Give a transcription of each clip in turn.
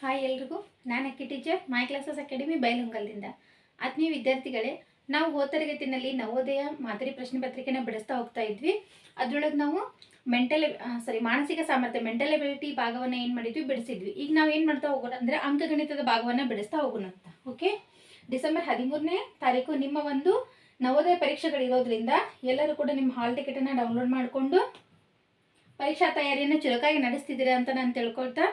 Hi ಎಲ್ರಿಗೂ, ನಾನು ಅಕ್ಕಿ ಟೀಚರ್ ಮೈ ಕ್ಲಾಸಸ್ ಅಕಾಡೆಮಿ ಬೈಲಹೊಂಗಲದಿಂದ. ಆತ್ಮೀಯ ವಿದ್ಯಾರ್ಥಿಗಳೇ, ನಾವು ಹೋದ ತರಗತಿಯಲ್ಲಿ ನವೋದಯ ಮಾದರಿ ಪ್ರಶ್ನೆ ಪತ್ರಿಕೆನ ಬಿಡಿಸ್ತಾ ಹೋಗ್ತಾ ಇದ್ವಿ. ಅದರೊಳಗೆ ನಾವು ಮಾನಸಿಕ ಸಾಮರ್ಥ್ಯ ಮೆಂಟಲ್ ಎಬಿಲಿಟಿ ಭಾಗವನ್ನು ಏನು ಮಾಡಿದ್ವಿ, ಬಿಡಿಸಿದ್ವಿ. ಈಗ ನಾವು ಏನು ಮಾಡ್ತಾ ಹೋಗೋಣ ಅಂದರೆ ಅಂಕಗಣಿತದ ಭಾಗವನ್ನು ಬಿಡಿಸ್ತಾ ಹೋಗೋಣ ಅಂತ. ಓಕೆ, ಡಿಸೆಂಬರ್ 13ನೇ ತಾರೀಕು ನಿಮ್ಮ ಒಂದು ನವೋದಯ ಪರೀಕ್ಷೆಗಳಿರೋದ್ರಿಂದ ಎಲ್ಲರೂ ಕೂಡ ನಿಮ್ಮ ಹಾಲ್ ಟಿಕೆಟನ್ನು ಡೌನ್ಲೋಡ್ ಮಾಡಿಕೊಂಡು ಪರೀಕ್ಷಾ ತಯಾರಿಯನ್ನು ಚುರುಕಾಗಿ ನಡೆಸ್ತಿದ್ದೀರಾ ಅಂತ ನಾನು ತಿಳ್ಕೊಳ್ತಾ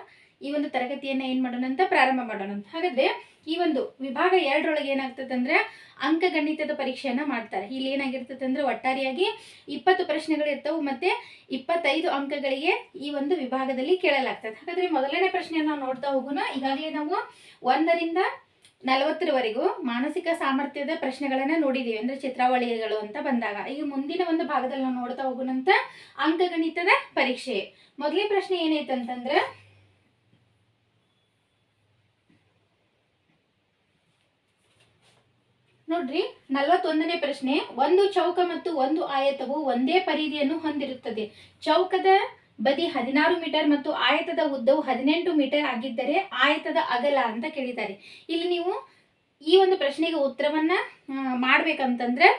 ಈ ಒಂದು ತರಗತಿಯನ್ನು ಏನು ಮಾಡೋಣ ಅಂತ ಪ್ರಾರಂಭ ಮಾಡೋಣ ಅಂತ. ಹಾಗಾದರೆ ಈ ಒಂದು ವಿಭಾಗ 2ರೊಳಗೆ ಏನಾಗ್ತದೆ ಅಂದರೆ ಅಂಕಗಣಿತದ ಪರೀಕ್ಷೆಯನ್ನು ಮಾಡ್ತಾರೆ. ಇಲ್ಲಿ ಏನಾಗಿರ್ತದೆ ಅಂದರೆ ಒಟ್ಟಾರೆಯಾಗಿ 20 ಪ್ರಶ್ನೆಗಳು ಇರ್ತವೆ ಮತ್ತು 25 ಅಂಕಗಳಿಗೆ ಈ ಒಂದು ವಿಭಾಗದಲ್ಲಿ ಕೇಳಲಾಗ್ತದೆ. ಹಾಗಾದರೆ ಮೊದಲನೇ ಪ್ರಶ್ನೆಯನ್ನು ನಾವು ನೋಡ್ತಾ ಹೋಗೋಣ. ಈಗಾಗಲೇ ನಾವು 1ರಿಂದ 40ರವರೆಗೂ ಮಾನಸಿಕ ಸಾಮರ್ಥ್ಯದ ಪ್ರಶ್ನೆಗಳನ್ನು ನೋಡಿದ್ದೀವಿ, ಅಂದರೆ ಚಿತ್ರಾವಳಿಗಳು ಅಂತ ಬಂದಾಗ. ಈಗ ಮುಂದಿನ ಒಂದು ಭಾಗದಲ್ಲಿ ನಾವು ನೋಡ್ತಾ ಹೋಗೋಣಂತ ಅಂಕಗಣಿತದ ಪರೀಕ್ಷೆ. ಮೊದಲನೇ ಪ್ರಶ್ನೆ ಏನೈತಂತಂದ್ರೆ ನೋಡ್ರಿ, 41ನೇ ಪ್ರಶ್ನೆ. ಒಂದು ಚೌಕ ಮತ್ತು ಒಂದು ಆಯತವು ಒಂದೇ ಪರಿಧಿಯನ್ನು ಹೊಂದಿರುತ್ತದೆ. ಚೌಕದ ಬದಿ 16 ಮೀಟರ್ ಮತ್ತು ಆಯತದ ಉದ್ದವು 18 ಮೀಟರ್ ಆಗಿದ್ದರೆ ಆಯತದ ಅಗಲ ಅಂತ ಕೇಳಿದ್ದಾರೆ. ಇಲ್ಲಿ ನೀವು ಈ ಒಂದು ಪ್ರಶ್ನೆಗೆ ಉತ್ತರವನ್ನ ಮಾಡ್ಬೇಕಂತಂದ್ರೆ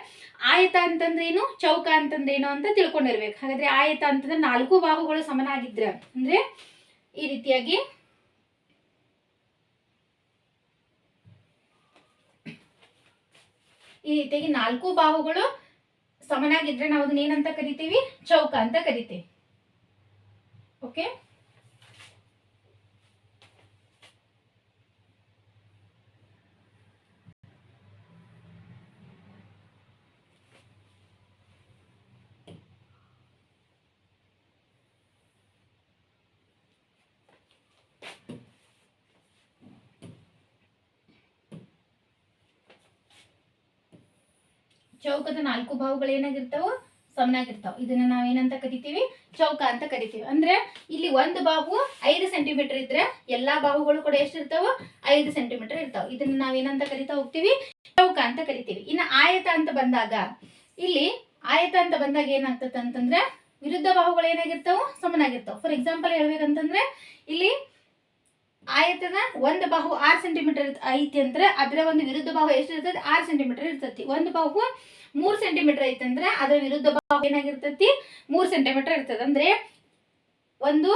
ಆಯತ ಅಂತಂದ್ರೆ ಏನು, ಚೌಕ ಅಂತಂದ್ರೆ ಏನು ಅಂತ ತಿಳ್ಕೊಂಡಿರ್ಬೇಕು. ಹಾಗಾದ್ರೆ ಆಯತ ಅಂತಂದ್ರೆ 4 ಬಾಹುಗಳು ಸಮನಾಗಿದ್ರೆ, ಅಂದ್ರೆ ಈ ರೀತಿಯಾಗಿ ಈ ರೀತಿಯಾಗಿ 4 ಬಾಹುಗಳು ಸಮನಾಗಿದ್ರೆ ನಾವು ಅದನ್ನ ಏನಂತ ಕರಿತೀವಿ, ಚೌಕ ಅಂತ ಕರಿತೀವಿ. ಓಕೆ, ಚೌಕದ 4 ಬಾಹುಗಳು ಏನಾಗಿರ್ತಾವ, ಸಮನಾಗಿರ್ತಾವ. ಇದನ್ನ ನಾವೇನಂತ ಕರಿತೀವಿ, ಚೌಕ ಅಂತ ಕರಿತೀವಿ. ಅಂದ್ರೆ ಇಲ್ಲಿ ಒಂದು ಬಾಹು 5 ಸೆಂಟಿಮೀಟರ್ ಇದ್ರೆ ಎಲ್ಲಾ ಬಾಹುಗಳು ಕೂಡ ಎಷ್ಟಿರ್ತಾವ, 5 ಸೆಂಟಿಮೀಟರ್ ಇರ್ತಾವ. ಇದನ್ನ ನಾವೇನಂತ ಕರಿತಾ ಹೋಗ್ತೀವಿ, ಚೌಕ ಅಂತ ಕರಿತೀವಿ. ಇನ್ನು ಆಯತ ಅಂತ ಬಂದಾಗ, ಇಲ್ಲಿ ಆಯತ ಅಂತ ಬಂದಾಗ ಏನಾಗ್ತದೆ ಅಂತಂದ್ರೆ ವಿರುದ್ಧ ಬಾಹುಗಳು ಏನಾಗಿರ್ತಾವ, ಸಮನಾಗಿರ್ತಾವ. ಫಾರ್ ಎಕ್ಸಾಂಪಲ್ ಹೇಳ್ಬೇಕಂತಂದ್ರೆ ಇಲ್ಲಿ ಆಯತದ ಒಂದು ಬಾಹು 6 ಸೆಂಟಿಮೀಟರ್ ಐತಿ ಅಂದ್ರೆ ಅದರ ಒಂದು ವಿರುದ್ಧ ಬಾಹು ಎಷ್ಟಿರ್ತದೆ, 6 ಸೆಂಟಿಮೀಟರ್ ಇರ್ತತಿ. ಒಂದು ಬಾಹು 3 ಸೆಂಟಿಮೀಟರ್ ಐತಂದ್ರೆ ಅದರ ವಿರುದ್ಧ ಬಾಹು ಏನಾಗಿರ್ತತಿ, 3 ಸೆಂಟಿಮೀಟರ್ ಇರ್ತದೆ. ಅಂದ್ರೆ ಒಂದು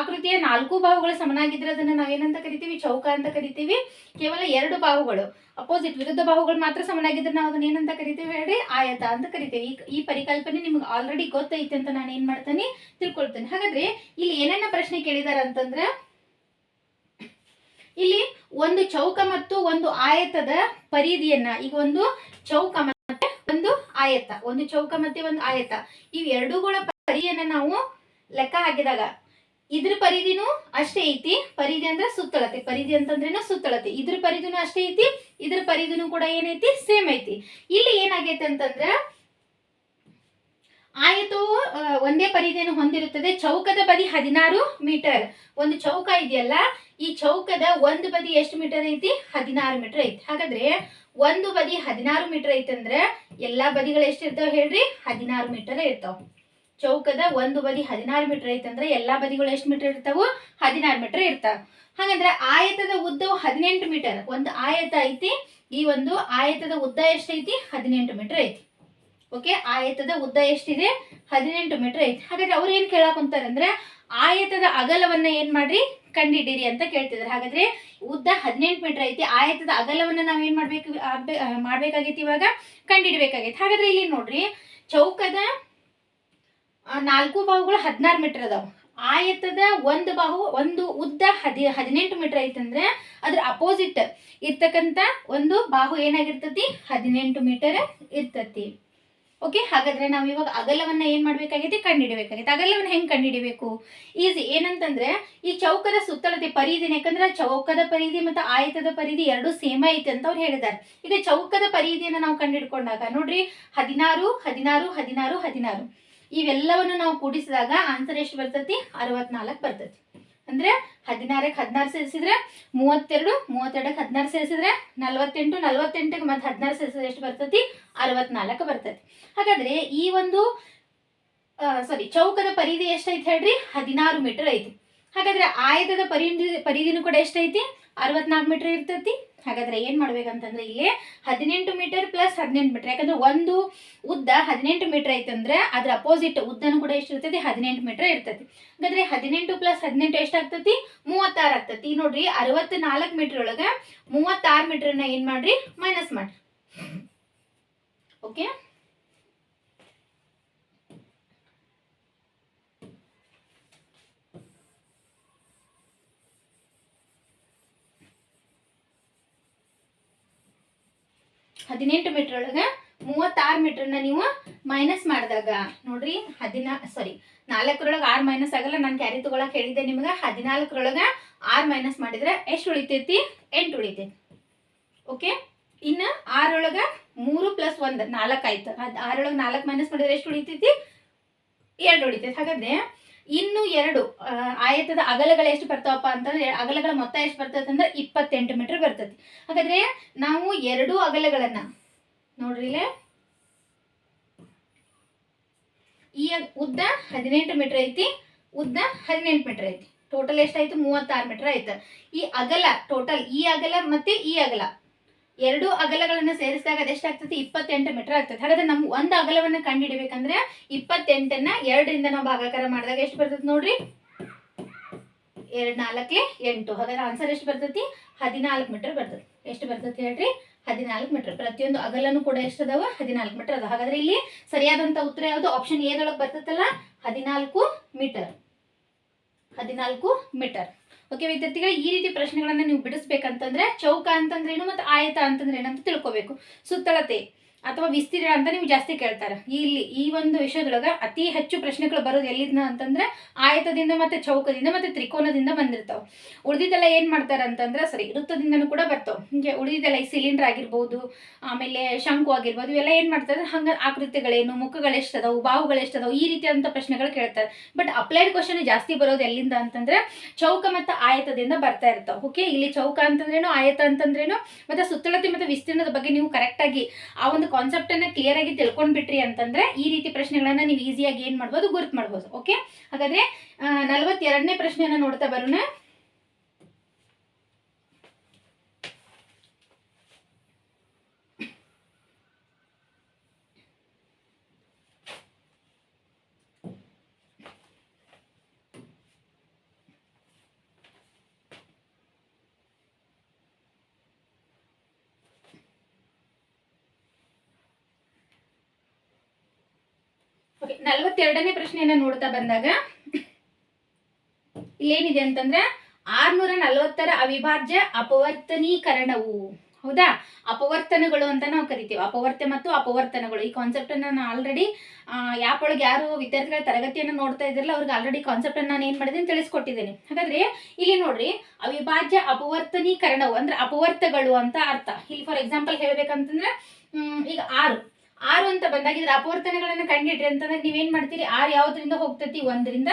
ಆಕೃತಿಯ 4 ಬಾಹುಗಳು ಸಮನಾಗಿದ್ರೆ ಅದನ್ನ ನಾವೇನಂತ ಕರಿತೀವಿ, ಚೌಕ ಅಂತ ಕರಿತೀವಿ. ಕೇವಲ 2 ಬಾಹುಗಳು ಅಪೋಸಿಟ್ ವಿರುದ್ಧ ಬಾಹುಗಳು ಮಾತ್ರ ಸಮನಾಗಿದ್ರೆ ನಾವು ಅದನ್ನ ಏನಂತ ಕರಿತೀವಿ ಹೇಳ್ರಿ, ಆಯತ ಅಂತ ಕರಿತೀವಿ. ಈ ಪರಿಕಲ್ಪನೆ ನಿಮ್ಗೆ ಆಲ್ರೆಡಿ ಗೊತ್ತೈತೆ ಅಂತ ನಾನು ಏನ್ ಮಾಡ್ತೇನೆ, ತಿಳ್ಕೊಳ್ತೇನೆ. ಹಾಗಾದ್ರೆ ಇಲ್ಲಿ ಏನೇನ ಪ್ರಶ್ನೆ ಕೇಳಿದಾರ ಅಂತಂದ್ರೆ ಇಲ್ಲಿ ಒಂದು ಚೌಕ ಮತ್ತು ಒಂದು ಆಯತದ ಪರಿಧಿಯನ್ನ, ಈಗ ಒಂದು ಚೌಕ ಮತ್ತೆ ಒಂದು ಆಯತ, ಒಂದು ಚೌಕ ಮತ್ತೆ ಒಂದು ಆಯತ, ಇವ್ ಎರಡೂಗಳ ಪರಿಧಿಯನ್ನ ನಾವು ಲೆಕ್ಕ ಹಾಕಿದಾಗ ಇದ್ರ ಪರಿಧಿನೂ ಅಷ್ಟೇ ಐತಿ. ಪರಿಧಿ ಅಂದ್ರೆ ಸುತ್ತಳತೆ, ಪರಿಧಿ ಅಂತಂದ್ರೇನು ಸುತ್ತಳತೆ. ಇದ್ರ ಪರಿಧಿನೂ ಅಷ್ಟೇ ಐತಿ, ಇದ್ರ ಪರಿಧಿನೂ ಕೂಡ ಏನೈತಿ, ಸೇಮ್ ಐತಿ. ಇಲ್ಲಿ ಏನಾಗೈತೆ ಅಂತಂದ್ರೆ ಆಯತವು ಒಂದೇ ಪರಿಧಿಯನ್ನು ಹೊಂದಿರುತ್ತದೆ. ಚೌಕದ ಬದಿ 16 ಮೀಟರ್. ಒಂದು ಚೌಕ ಇದೆಯಲ್ಲ, ಈ ಚೌಕದ ಒಂದು ಬದಿ ಎಷ್ಟು ಮೀಟರ್ ಐತಿ, 16 ಮೀಟರ್ ಐತಿ. ಹಾಗಾದ್ರೆ ಒಂದು ಬದಿ 16 ಮೀಟರ್ ಐತಂದ್ರೆ ಎಲ್ಲಾ ಬದಿಗಳು ಎಷ್ಟಿರ್ತಾವ ಹೇಳ್ರಿ, 16 ಮೀಟರ್ ಇರ್ತಾವ. ಚೌಕದ ಒಂದು ಬದಿ 16 ಮೀಟರ್ ಐತಂದ್ರೆ ಎಲ್ಲಾ ಬದಿಗಳು ಎಷ್ಟು ಮೀಟರ್ ಇರ್ತಾವ, 16 ಮೀಟರ್ ಇರ್ತಾವ. ಹಾಗಂದ್ರೆ ಆಯತದ ಉದ್ದವು 18 ಮೀಟರ್. ಒಂದು ಆಯತ ಐತಿ, ಈ ಒಂದು ಆಯತದ ಉದ್ದ ಎಷ್ಟೈತಿ, 18 ಮೀಟರ್ ಐತಿ. ಓಕೆ, ಆಯತದ ಉದ್ದ ಎಷ್ಟಿದೆ, 18 ಮೀಟರ್ ಐತಿ. ಹಾಗಾದ್ರೆ ಅವ್ರು ಏನ್ ಕೇಳಾಕ್ ಕುಂತಾರಂದ್ರೆ ಆಯತದ ಅಗಲವನ್ನ ಏನ್ ಮಾಡ್ರಿ, ಕಂಡಿಡಿರಿ ಅಂತ ಕೇಳ್ತಿದ್ರು. ಹಾಗಾದ್ರೆ ಉದ್ದ 18 ಮೀಟರ್ ಐತಿ, ಆಯತದ ಅಗಲವನ್ನ ನಾವ್ ಏನ್ ಮಾಡ್ಬೇಕಾಗೈತಿ, ಇವಾಗ ಕಂಡಿಡ್ಬೇಕಾಗೈತಿ. ಹಾಗಾದ್ರೆ ಇಲ್ಲಿ ನೋಡ್ರಿ, ಚೌಕದ 4 ಬಾಹುಗಳು 16 ಮೀಟರ್ ಅದಾವ. ಆಯತದ ಒಂದು ಬಾಹು ಒಂದು ಉದ್ದ 18 ಮೀಟರ್ ಐತಂದ್ರೆ ಅದ್ರ ಅಪೋಸಿಟ್ ಇರ್ತಕ್ಕಂತ ಒಂದು ಬಾಹು ಏನಾಗಿರ್ತತಿ, 18 ಮೀಟರ್ ಇರ್ತತಿ. ಓಕೆ, ಹಾಗಾದ್ರೆ ನಾವು ಇವಾಗ ಅಗಲವನ್ನ ಏನ್ ಮಾಡ್ಬೇಕಾಗೈತಿ, ಕಂಡಿಡಬೇಕಾಗೈತಿ. ಅಗಲವನ್ನ ಹೆಂಗ್ ಕಂಡಿಡಿಬೇಕು, ಈಸಿ. ಏನಂತಂದ್ರೆ ಈ ಚೌಕದ ಸುತ್ತಳತೆ ಪರಿಧಿನ, ಯಾಕಂದ್ರೆ ಚೌಕದ ಪರಿಧಿ ಮತ್ತು ಆಯತದ ಪರಿಧಿ ಎರಡು ಸೇಮ್ ಐತಿ ಅಂತ ಅವ್ರು ಹೇಳಿದಾರೆ. ಈಗ ಚೌಕದ ಪರಿಧಿಯನ್ನ ನಾವು ಕಂಡಿಡ್ಕೊಂಡಾಗ ನೋಡ್ರಿ, 16 16 16 16 ಇವೆಲ್ಲವನ್ನು ನಾವು ಕೂಡಿಸಿದಾಗ ಆನ್ಸರ್ ಎಷ್ಟು ಬರ್ತತಿ, 64 ಬರ್ತತಿ. ಅಂದ್ರೆ 16ಕ್ಕೆ 16 ಸೇರಿಸಿದ್ರೆ 32, 32ಕ್ಕೆ 16 ಸೇರಿಸಿದ್ರೆ 48, 48ಕ್ಕೆ ಮತ್ತೆ 16 ಸೇರಿಸಿದ್ರೆ ಎಷ್ಟು ಬರ್ತತಿ, 64 ಬರ್ತತಿ. ಹಾಗಾದ್ರೆ ಈ ಒಂದು ಚೌಕದ ಪರಿಧಿ ಎಷ್ಟೈತಿ ಹೇಳ್ರಿ, 16 ಮೀಟರ್ ಐತಿ. ಹಾಗಾದ್ರೆ ಆಯತದ ಪರಿಧಿನೂ ಕೂಡ ಎಷ್ಟೈತಿ 64 ಮೀಟರ್ ಇರ್ತೈತಿ. ಹಾಗಾದ್ರೆ ಏನ್ ಮಾಡ್ಬೇಕಂತಂದ್ರೆ ಇಲ್ಲಿ 18 ಮೀಟರ್ ಪ್ಲಸ್ 18 ಮೀಟರ್, ಯಾಕಂದ್ರೆ ಒಂದು ಉದ್ದ 18 ಮೀಟರ್ ಐತಂದ್ರೆ ಅದ್ರ ಅಪೋಸಿಟ್ ಉದ್ದನೂ ಕೂಡ ಎಷ್ಟು ಇರ್ತೈತಿ 18 ಮೀಟರ್ ಇರ್ತೈತಿ. ಹಾಗಾದ್ರೆ 18 ಪ್ಲಸ್ 18 ಎಷ್ಟಾಗ್ತತಿ 36 ಆಗ್ತತಿ. ನೋಡ್ರಿ 64 ಮೀಟರ್ ಒಳಗ 36 ಮೀಟರ್ನ ಏನ್ ಮಾಡ್ರಿ ಮೈನಸ್ ಮಾಡ್ರಿ. ಓಕೆ, ಹದಿನೆಂಟು ಮೀಟರ್ ಒಳಗ 36 ಮೀಟರ್ನ ನೀವು ಮೈನಸ್ ಮಾಡಿದಾಗ ನೋಡ್ರಿ 4ರೊಳಗೆ 6 ಮೈನಸ್ ಆಗಲ್ಲ, ನಾನು ಕ್ಯಾರಿ ತಗೊಳಕ್ ಹೇಳಿದ್ದೆ ನಿಮ್ಗೆ. 14ರೊಳಗ 6 ಮೈನಸ್ ಮಾಡಿದ್ರೆ ಎಷ್ಟು ಉಳಿತೈತಿ 8 ಉಳಿತೈತಿ. ಓಕೆ, ಇನ್ನು 6ರೊಳಗ 3 ಪ್ಲಸ್ 1 4 ಆಯ್ತು. 6ರೊಳಗೆ 4 ಮೈನಸ್ ಮಾಡಿದ್ರೆ ಎಷ್ಟು ಉಳಿತೈತಿ 2 ಉಳಿತೈತಿ. ಹಾಗಾದ್ರೆ ಇನ್ನು 2 ಆಯತದ ಅಗಲಗಳು ಎಷ್ಟು ಬರ್ತಾವಪ್ಪ ಅಂತಂದ್ರೆ ಅಗಲಗಳ ಮೊತ್ತ ಎಷ್ಟು ಬರ್ತೈತೆ ಅಂದ್ರೆ 28 ಮೀಟರ್ ಬರ್ತೈತಿ. ಹಾಗಾದ್ರೆ ನಾವು 2 ಅಗಲಗಳನ್ನ ನೋಡ್ರಿ, ಈ ಉದ್ದ 18 ಮೀಟರ್ ಐತಿ, ಉದ್ದ 18 ಮೀಟರ್ ಐತಿ. ಟೋಟಲ್ ಎಷ್ಟಾಯ್ತು 36 ಮೀಟರ್ ಆಯ್ತು. ಈ ಅಗಲ ಟೋಟಲ್, ಈ ಅಗಲ ಮತ್ತೆ ಈ ಅಗಲ 2 ಅಗಲಗಳನ್ನ ಸೇರಿಸಿದಾಗ ಅದೆಷ್ಟಾಗ್ತದೆ 28 ಮೀಟರ್ ಆಗ್ತದೆ. ಹಾಗಾದ್ರೆ ನಮ್ಗೆ ಒಂದು ಅಗಲವನ್ನ ಕಂಡುಹಿಡಿಬೇಕಂದ್ರೆ 28ನ್ನ 2ರಿಂದ ನಾವು ಭಾಗಾಕಾರ ಮಾಡಿದಾಗ ಎಷ್ಟು ಬರ್ತದೆ ನೋಡ್ರಿ 2 4 8. ಹಾಗಾದ್ರೆ ಆನ್ಸರ್ ಎಷ್ಟು ಬರ್ತೈತಿ 14 ಮೀಟರ್ ಬರ್ತದೆ. ಎಷ್ಟು ಬರ್ತೈತಿ ಹೇಳ್ರಿ 14 ಮೀಟರ್. ಪ್ರತಿಯೊಂದು ಅಗಲನು ಕೂಡ ಎಷ್ಟದಾವ 14 ಮೀಟರ್ ಅದ. ಹಾಗಾದ್ರೆ ಇಲ್ಲಿ ಸರಿಯಾದಂತ ಉತ್ತರ ಯಾವುದು ಆಪ್ಷನ್ ಎ ದೊಳಗೆ ಬರ್ತೈತಲ್ಲ 14 ಮೀಟರ್. 14 ಮೀಟರ್. ಓಕೆ ವಿದ್ಯಾರ್ಥಿಗಳು, ಈ ರೀತಿ ಪ್ರಶ್ನೆಗಳನ್ನ ನೀವು ಬಿಡಿಸ್ಬೇಕಂತಂದ್ರೆ ಚೌಕ ಅಂತಂದ್ರೆ ಏನು ಮತ್ತು ಆಯತ ಅಂತಂದ್ರೆ ಏನಂತ ತಿಳ್ಕೊಬೇಕು. ಸುತ್ತಳತೆ ಅಥವಾ ವಿಸ್ತೀರ್ಣ ಅಂತ ನೀವು ಜಾಸ್ತಿ ಕೇಳ್ತಾರೆ. ಇಲ್ಲಿ ಈ ಒಂದು ವಿಷಯದೊಳಗೆ ಅತಿ ಹೆಚ್ಚು ಪ್ರಶ್ನೆಗಳು ಬರೋದು ಎಲ್ಲಿಂದ ಅಂತಂದ್ರೆ ಆಯತದಿಂದ ಮತ್ತೆ ಚೌಕದಿಂದ ಮತ್ತೆ ತ್ರಿಕೋನದಿಂದ ಬಂದಿರ್ತಾವೆ. ಉಳಿದಿದ್ದೆಲ್ಲ ಏನ್ ಮಾಡ್ತಾರೆ ಅಂತಂದ್ರೆ ವೃತ್ತದಿಂದನೂ ಕೂಡ ಬರ್ತಾವೆ. ಹಿಂಗೆ ಉಳಿದಿದ್ದೆಲ್ಲ ಈ ಸಿಲಿಂಡರ್ ಆಗಿರ್ಬೋದು, ಆಮೇಲೆ ಶಂಕು ಆಗಿರ್ಬೋದು, ಇವೆಲ್ಲ ಏನ್ ಮಾಡ್ತಾರೆ ಹಂಗ ಆಕೃತಿಗಳೇನು, ಮುಖಗಳು ಎಷ್ಟದಾವು, ಬಾಹುಗಳು ಎಷ್ಟದಾವು, ಈ ರೀತಿಯಾದಂಥ ಪ್ರಶ್ನೆಗಳು ಕೇಳ್ತಾರೆ. ಬಟ್ ಅಪ್ಲೈಡ್ ಕ್ವಶನ್ ಜಾಸ್ತಿ ಬರೋದು ಎಲ್ಲಿಂದ ಅಂತಂದ್ರೆ ಚೌಕ ಮತ್ತು ಆಯತದಿಂದ ಬರ್ತಾ ಇರ್ತಾವೆ. ಓಕೆ, ಇಲ್ಲಿ ಚೌಕ ಅಂತಂದ್ರೇನು, ಆಯತ ಅಂತಂದ್ರೇನು, ಮತ್ತೆ ಸುತ್ತಳತೆ ಮತ್ತು ವಿಸ್ತೀರ್ಣದ ಬಗ್ಗೆ ನೀವು ಕರೆಕ್ಟ್ ಆಗಿ ಆ ಒಂದು ಕಾನ್ಸೆಪ್ಟ್ ಅನ್ನ ಕ್ಲಿಯರ್ ಆಗಿ ತಿಳ್ಕೊಂಡ್ಬಿಟ್ರಿ ಅಂತಂದ್ರೆ ಈ ರೀತಿ ಪ್ರಶ್ನೆಗಳನ್ನ ನೀವು ಈಸಿಯಾಗಿ ಏನ್ ಮಾಡ್ಬೋದು ಗುರುತು ಮಾಡ್ಬೋದು. ಓಕೆ, ಹಾಗಾದ್ರೆ 42ನೇ ಪ್ರಶ್ನೆಯನ್ನ ನೋಡ್ತಾ ಬರೋಣ. ಓಕೆ, 42ನೇ ಪ್ರಶ್ನೆಯನ್ನ ನೋಡ್ತಾ ಬಂದಾಗ ಇಲ್ಲೇನಿದೆ ಅಂತಂದ್ರೆ 640ರ ಅವಿಭಾಜ್ಯ ಅಪವರ್ತನೀಕರಣವು. ಹೌದಾ, ಅಪವರ್ತನಗಳು ಅಂತ ನಾವು ಕರಿತೀವಿ. ಅಪವರ್ತ್ಯ ಮತ್ತು ಅಪವರ್ತನಗಳು ಈ ಕಾನ್ಸೆಪ್ಟ್ ಅನ್ನ ನಾನು ಆಲ್ರೆಡಿ ಆ್ಯಪ್ ಒಳಗೆ ಯಾರು ವಿದ್ಯಾರ್ಥಿಗಳ ತರಗತಿಯನ್ನು ನೋಡ್ತಾ ಇದ್ರಲ್ಲ ಅವ್ರಿಗೆ ಆಲ್ರೆಡಿ ಕಾನ್ಸೆಪ್ಟ್ ಅನ್ನು ನಾನು ಏನು ಮಾಡಿದ್ದೀನಿ ತಿಳಿಸ್ಕೊಟ್ಟಿದ್ದೇನೆ. ಹಾಗಾದ್ರೆ ಇಲ್ಲಿ ನೋಡ್ರಿ ಅವಿಭಾಜ್ಯ ಅಪವರ್ತನೀಕರಣವು ಅಂದ್ರೆ ಅಪವರ್ತಗಳು ಅಂತ ಅರ್ಥ. ಇಲ್ಲಿ ಫಾರ್ ಎಕ್ಸಾಂಪಲ್ ಹೇಳ್ಬೇಕಂತಂದ್ರೆ ಈಗ 6 ಅಂತ ಬಂದಾಗ ಇದ್ರ ಅಪವರ್ತನಗಳನ್ನ ಕಂಡಿಡ್ರಿ ಅಂತಂದ್ರೆ ನೀವೇನ್ ಮಾಡ್ತೀರಿ, 6 ಯಾವ್ದ್ರಿಂದ ಹೋಗ್ತತಿ 1ರಿಂದ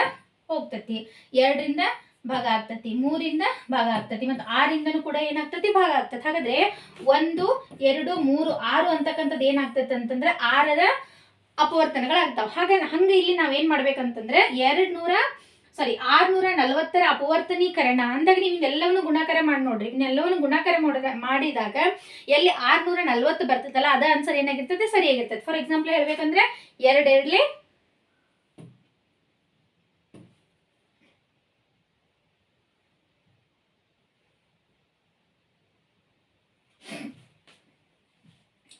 ಹೋಗ್ತತಿ, 2ರಿಂದ ಭಾಗ ಆಗ್ತತಿ, 3ರಿಂದ ಭಾಗ ಆಗ್ತತಿ, ಮತ್ತು 6ರಿಂದನೂ ಕೂಡ ಏನಾಗ್ತತಿ ಭಾಗ ಆಗ್ತತಿ. ಹಾಗಾದ್ರೆ 1 2 3 6 ಅಂತಕ್ಕಂಥದ್ದು ಏನಾಗ್ತತಿ ಅಂತಂದ್ರೆ 6ರ ಅಪವರ್ತನಗಳಾಗ್ತಾವ. ಹಂಗೆ ಇಲ್ಲಿ ನಾವೇನ್ ಮಾಡ್ಬೇಕಂತಂದ್ರೆ 640ರ ಅಪವರ್ತನೀಕರಣ ಅಂದಾಗ ನೀವು ಇದೆಲ್ಲವನ್ನು ಗುಣಾಕಾರ ಮಾಡಿ ನೋಡ್ರಿ. ಇದನ್ನೆಲ್ಲವನ್ನು ಗುಣಾಕಾರ ಮಾಡಿದಾಗ ಎಲ್ಲಿ 640 ಬರ್ತದಲ್ಲ ಅದ ಆನ್ಸರ್ ಏನಾಗಿರ್ತದೆ ಸರಿಯಾಗಿರ್ತದೆ. ಫಾರ್ ಎಕ್ಸಾಂಪಲ್ ಹೇಳ್ಬೇಕಂದ್ರೆ 2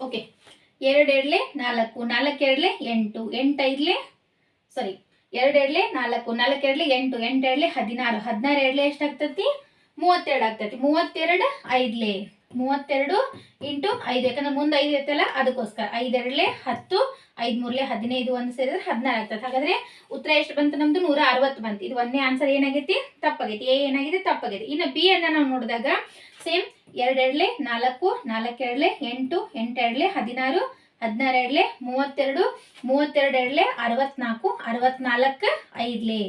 ಓಕೆ 2 2 4 4 2 8 8 5 ಸಾರಿ 2 2 4 4 2 8 8 2 16 16 2 ಎಷ್ಟಾಗ್ತತಿ 32 ಆಗ್ತತಿ. 32 5 32 ಇಂಟು 5 ಯಾಕಂದ್ರೆ ಮುಂದೆ 5 ಐತಲ್ಲ ಅದಕ್ಕೋಸ್ಕರ 5 2 10 5 3 15 ಒಂದು ಸೇರಿದ್ರೆ 16 ಆಗ್ತದೆ. ಹಾಗಾದ್ರೆ ಉತ್ತರ ಎಷ್ಟು ಬಂತು ನಮ್ದು 160 ಬಂತು. ಇದು ಒಂದೇ ಆನ್ಸರ್ ಏನಾಗೈತಿ ತಪ್ಪಾಗೈತಿ. ಎ ಏನಾಗಿದೆ ತಪ್ಪಾಗೈತಿ. ಇನ್ನು ಬಿ ಅನ್ನ ನಾವು ನೋಡಿದಾಗ ಸೇಮ್ 2 2 4 4 2 8 8 2 16 16 2 32 32 2 64 64 5